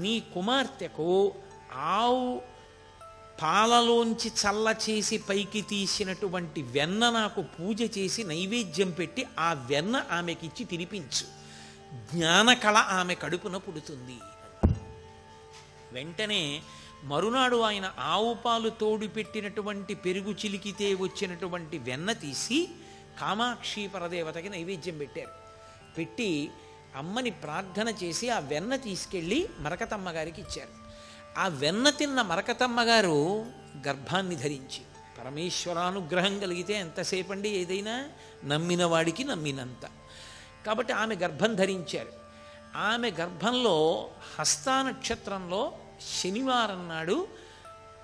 నీ కుమార్తెకు ఆవు పాలలోంచి చల్ల చేసి పైకి తీసినటువంటి వెన్న నాకు పూజ చేసి నైవేద్యం పెట్టి ఆ వెన్న ఆమెకిచ్చి తినిపించు, జ్ఞానకళ ఆమె కడుపున పుడుతుంది. వెంటనే మరునాడు ఆయన ఆవు పాలు తోడు పెట్టినటువంటి పెరుగు చిలికితే వచ్చినటువంటి వెన్న తీసి కామాక్షి పరదేవతకి నైవేద్యం పెట్టారు. పెట్టి అమ్మని ప్రార్థన చేసి ఆ వెన్న తీసుకెళ్ళి మరకతమ్మ గారికి ఇచ్చారు. ఆ వెన్న తిన్న మరకతమ్మ గారు గర్భాన్ని ధరించి, పరమేశ్వరానుగ్రహం కలిగితే ఎంతసేపండి ఏదైనా, నమ్మిన వాడికి నమ్మినంత. కాబట్టి ఆమె గర్భం ధరించారు. ఆమె గర్భంలో హస్తా నక్షత్రంలో శనివారం నాడు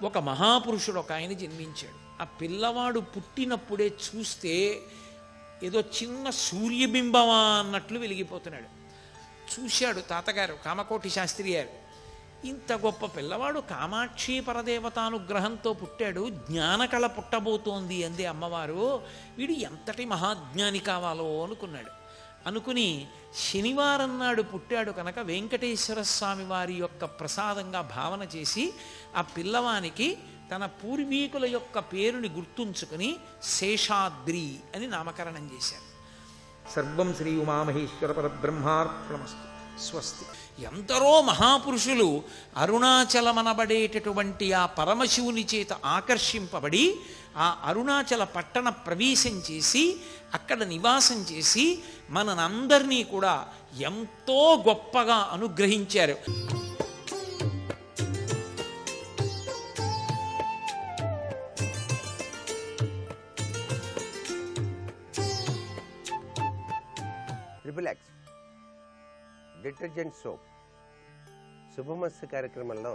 ఒక మహాపురుషుడు ఒక ఆయన జన్మించాడు. ఆ పిల్లవాడు పుట్టినప్పుడే చూస్తే ఏదో చిన్న సూర్యబింబమా అన్నట్లు వెలిగిపోతున్నాడు. చూశాడు తాతగారు కామకోటి శాస్త్రి గారు, ఇంత గొప్ప పిల్లవాడు కామాక్షి పరదేవతానుగ్రహంతో పుట్టాడు, జ్ఞానకళ పుట్టబోతోంది అంది అమ్మవారు, వీడు ఎంతటి మహాజ్ఞాని కావాలో అనుకున్నాడు. అనుకుని శనివారం నాడు పుట్టాడు కనుక వెంకటేశ్వర స్వామి వారి యొక్క ప్రసాదంగా భావన చేసి ఆ పిల్లవానికి తన పూర్వీకుల యొక్క పేరుని గుర్తుంచుకుని శేషాద్రి అని నామకరణం చేశారు. సర్వం శ్రీ ఉమామహేశ్వర పరబ్రహ్మార్పణమస్తు. స్వస్తి. ఎందరో మహాపురుషులు అరుణాచలమనబడేటటువంటి ఆ పరమశివుని చేత ఆకర్షింపబడి ఆ అరుణాచల పట్టణ ప్రవేశం చేసి అక్కడ నివాసం చేసి మనందరినీ కూడా ఎంతో గొప్పగా అనుగ్రహించారు. ట్రిపుల్ ఎక్స్ డిటర్జెంట్ సోప్ శుభమస్తు కార్యక్రమంలో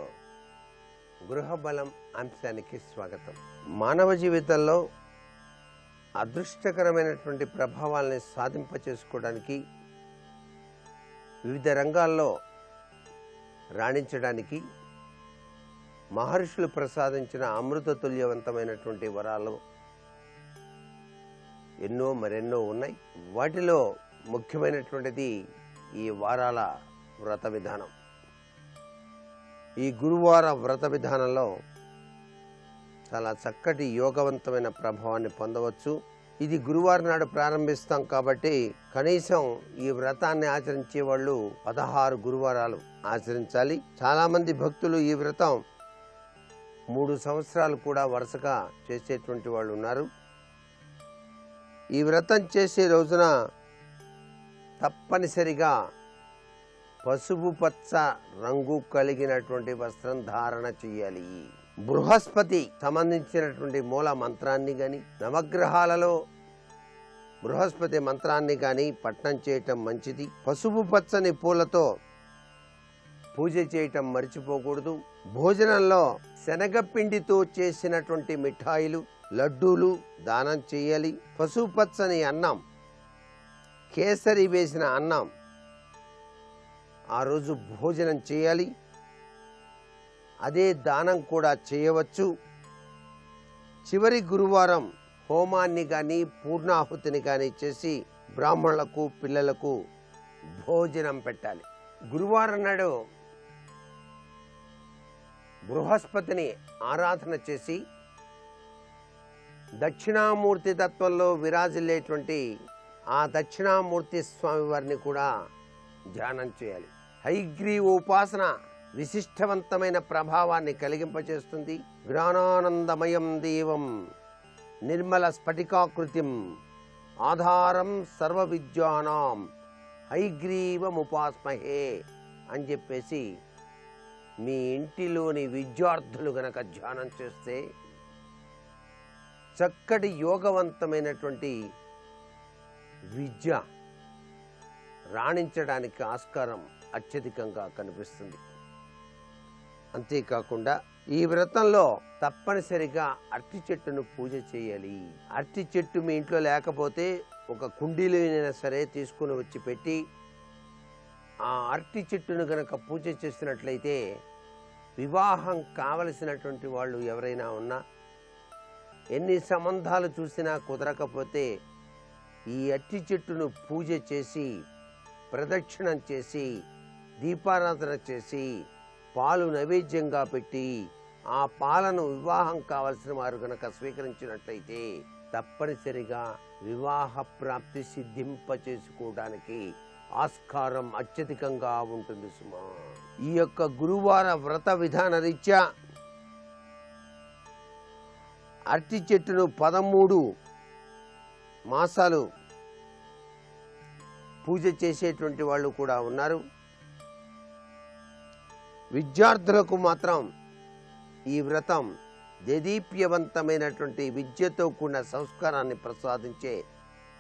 గృహబలం అంశానికి స్వాగతం. మానవ జీవితంలో అదృష్టకరమైనటువంటి ప్రభావాల్ని సాధింపచేసుకోవడానికి, వివిధ రంగాల్లో రాణించడానికి మహర్షులు ప్రసాదించిన అమృతతుల్యవంతమైనటువంటి వరాలు ఎన్నో మరెన్నో ఉన్నాయి. వాటిలో ముఖ్యమైనటువంటిది ఈ వారాల వ్రత విధానం. ఈ గురువార వ్రత విధానంలో చాలా చక్కటి యోగవంతమైన ప్రభావాన్ని పొందవచ్చు. ఇది గురువారం నాడు ప్రారంభిస్తాం కాబట్టి కనీసం ఈ వ్రతాన్ని ఆచరించే వాళ్ళు 16 గురువారాలు ఆచరించాలి. చాలామంది భక్తులు ఈ వ్రతం 3 సంవత్సరాలు కూడా వరుసగా చేసేటువంటి వాళ్ళు ఉన్నారు. ఈ వ్రతం చేసే రోజున తప్పనిసరిగా పసుపు పచ్చ రంగు కలిగినటువంటి వస్త్రం ధారణ చేయాలి. బృహస్పతి సంబంధించినటువంటి మూల మంత్రాన్ని కానీ, నవగ్రహాలలో బృహస్పతి మంత్రాన్ని కానీ పఠనం చేయటం మంచిది. పసుపు పచ్చని పూలతో పూజ చేయటం మర్చిపోకూడదు. భోజనంలో శనగపిండితో చేసినటువంటి మిఠాయిలు, లడ్డూలు దానం చేయాలి. పసుపు పచ్చని అన్నం, కేసరి వేసిన అన్నం ఆ రోజు భోజనం చేయాలి. అదే దానం కూడా చేయవచ్చు. చివరి గురువారం హోమాన్ని కానీ పూర్ణాహుతిని కానీ చేసి బ్రాహ్మణులకు పిల్లలకు భోజనం పెట్టాలి. గురువారం నాడు బృహస్పతిని ఆరాధన చేసి దక్షిణామూర్తి తత్వంలో విరాజిల్లేటువంటి ఆ దక్షిణామూర్తి స్వామి వారిని కూడా ధ్యానం చేయాలి. హయగ్రీవ ఉపాసన విశిష్టవంతమైన ప్రభావాన్ని కలిగింపచేస్తుంది. జ్ఞానానందమయం దేవం నిర్మల స్ఫటికాకృతిం ఆధారం సర్వ విద్యానాం హయగ్రీవముపాస్మహే అని చెప్పేసి మీ ఇంటిలోని విద్యార్థులు గనక ధ్యానం చేస్తే చక్కటి యోగవంతమైనటువంటి విద్య రాణించడానికి ఆస్కారం అత్యధికంగా కనిపిస్తుంది. అంతేకాకుండా ఈ వ్రతంలో తప్పనిసరిగా అరటి చెట్టును పూజ చేయాలి. అరటి చెట్టు మీ ఇంట్లో లేకపోతే ఒక కుండీలోనైనా సరే తీసుకుని వచ్చి పెట్టి ఆ అరటి చెట్టును గనక పూజ చేసినట్లయితే వివాహం కావలసినటువంటి వాళ్ళు ఎవరైనా ఉన్నా, ఎన్ని సంబంధాలు చూసినా కుదరకపోతే ఈ అరటి చెట్టును పూజ చేసి ప్రదక్షిణం చేసి దీపారాధన చేసి పాలు నైవేద్యంగా పెట్టి ఆ పాలను వివాహం కావలసిన వారు కనుక స్వీకరించినట్లయితే తప్పనిసరిగా వివాహ ప్రాప్తి సిద్ధింప చేసుకోవడానికి ఆస్కారం అత్యధికంగా ఉంటుంది సుమా. ఈ యొక్క గురువార వ్రత విధాన రీత్యా అరటి చెట్టును 13 మాసాలు పూజ చేసేటువంటి వాళ్ళు కూడా ఉన్నారు. విద్యార్థులకు మాత్రం ఈ వ్రతం దేదీప్యవంతమైనటువంటి విద్యతో కూడిన సంస్కారాన్ని ప్రసాదించే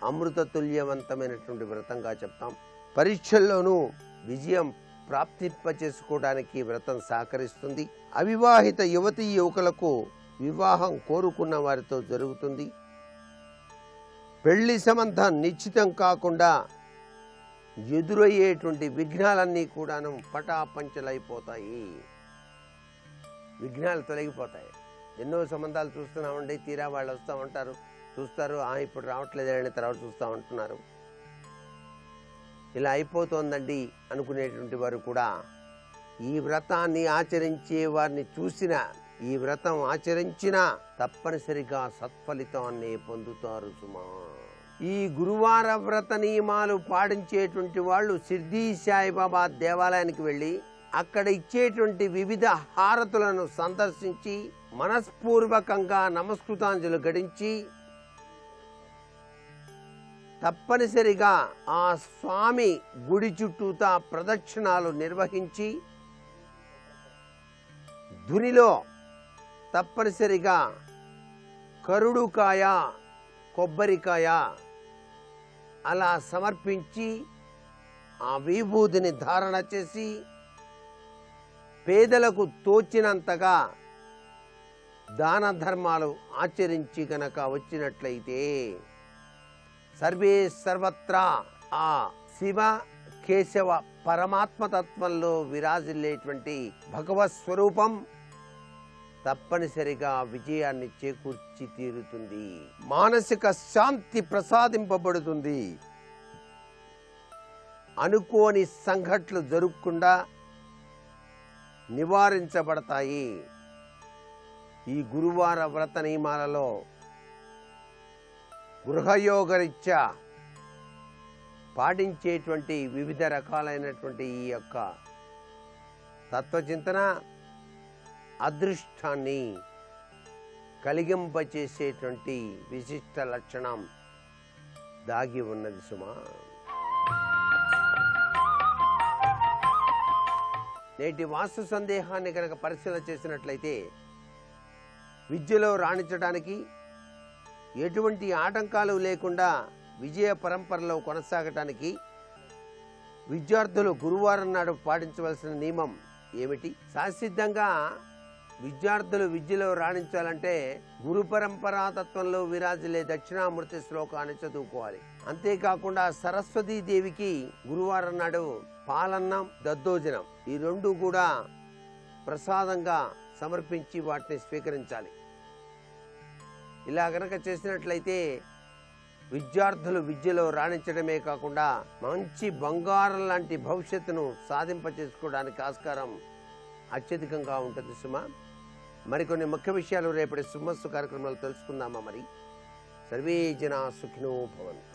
అమృతతుల్యవంతమైనటువంటి వ్రతంగా చెప్తాం. పరీక్షల్లోనూ విజయం ప్రాప్తింప చేసుకోవడానికి వ్రతం సహకరిస్తుంది. అవివాహిత యువతీ యువకులకు వివాహం కోరుకున్న వారితో జరుగుతుంది. పెళ్లి సంబంధం నిశ్చితం కాకుండా ఎదురయ్యేటువంటి విఘ్నాలన్నీ కూడాను పటాపంచలైపోతాయి. విఘ్నాలు తొలగిపోతాయి. ఎన్నో సంబంధాలు చూస్తున్నామండి, తీరా వాళ్ళు వస్తూ ఉంటారు, చూస్తారు, ఇప్పుడు రావట్లేదని తర్వాత చూస్తూ ఉంటున్నారు. ఇలా అయిపోతుందండి అనుకునేటువంటి వారు కూడా ఈ వ్రతాన్ని ఆచరించే వారిని చూసిన, ఈ వ్రతం ఆచరించినా తప్పనిసరిగా సత్ఫలితాన్ని పొందుతారు సుమా. ఈ గురువార వ్రత నియమాలు పాటించేటువంటి వాళ్ళు షిర్డీ సాయిబాబా దేవాలయానికి వెళ్ళి అక్కడ ఇచ్చేటువంటి వివిధ హారతులను సందర్శించి మనస్పూర్వకంగా నమస్కృతాంజలి గడించి తప్పనిసరిగా ఆ స్వామి గుడి చుట్టూతా ప్రదక్షిణాలు నిర్వహించి ధునిలో తప్పనిసరిగా కరుడుకాయ, కొబ్బరికాయ అలా సమర్పించి ఆ విభూతిని ధారణ చేసి పేదలకు తోచినంతగా దాన ధర్మాలు ఆచరించి గనక వచ్చినట్లయితే సర్వే సర్వత్రా ఆ శివ కేశవ పరమాత్మతత్వంలో విరాజిల్లేటువంటి భగవత్ స్వరూపం తప్పనిసరిగా విజయాన్ని చేకూర్చి తీరుతుంది. మానసిక శాంతి ప్రసాదింపబడుతుంది. అనుకోని సంఘటనలు జరగకుండా నివారించబడతాయి. ఈ గురువార వ్రత నియమాలలో గృహయోగరీత్యా పాటించేటువంటి వివిధ రకాలైనటువంటి ఈ యొక్క తత్వచింతన అదృష్టాన్ని కలిగింపచేసేటువంటి విశిష్ట లక్షణం దాగి ఉన్నది సుమా. నేటి వాస్తు సందేహాన్ని కనుక పరిశీలన చేసినట్లయితే విద్యలో రాణించడానికి ఎటువంటి ఆటంకాలు లేకుండా విజయ పరంపరలో కొనసాగటానికి విద్యార్థులు గురువారం నాడు పాటించవలసిన నియమం ఏమిటి? శాశ్వతంగా విద్యార్థులు విద్యలో రాణించాలంటే గురు పరంపరాతత్వంలో విరాజిల్లే దక్షిణామూర్తి శ్లోకాన్ని చదువుకోవాలి. అంతేకాకుండా సరస్వతీదేవికి గురువారం నాడు పాలన్నం, దద్దోజనం ఈ రెండు కూడా ప్రసాదంగా సమర్పించి వాటిని స్వీకరించాలి. ఇలా గనక చేసినట్లయితే విద్యార్థులు విద్యలో రాణించడమే కాకుండా మంచి బంగారం లాంటి భవిష్యత్తును సాధింపచేసుకోవడానికి ఆస్కారం అత్యధికంగా ఉంటుంది సుమా. మరికొన్ని ముఖ్య విషయాలు రేపటి సుమస్సు కార్యక్రమంలో తెలుసుకుందామా మరి. సర్వే జనా సుఖినో భవంతు.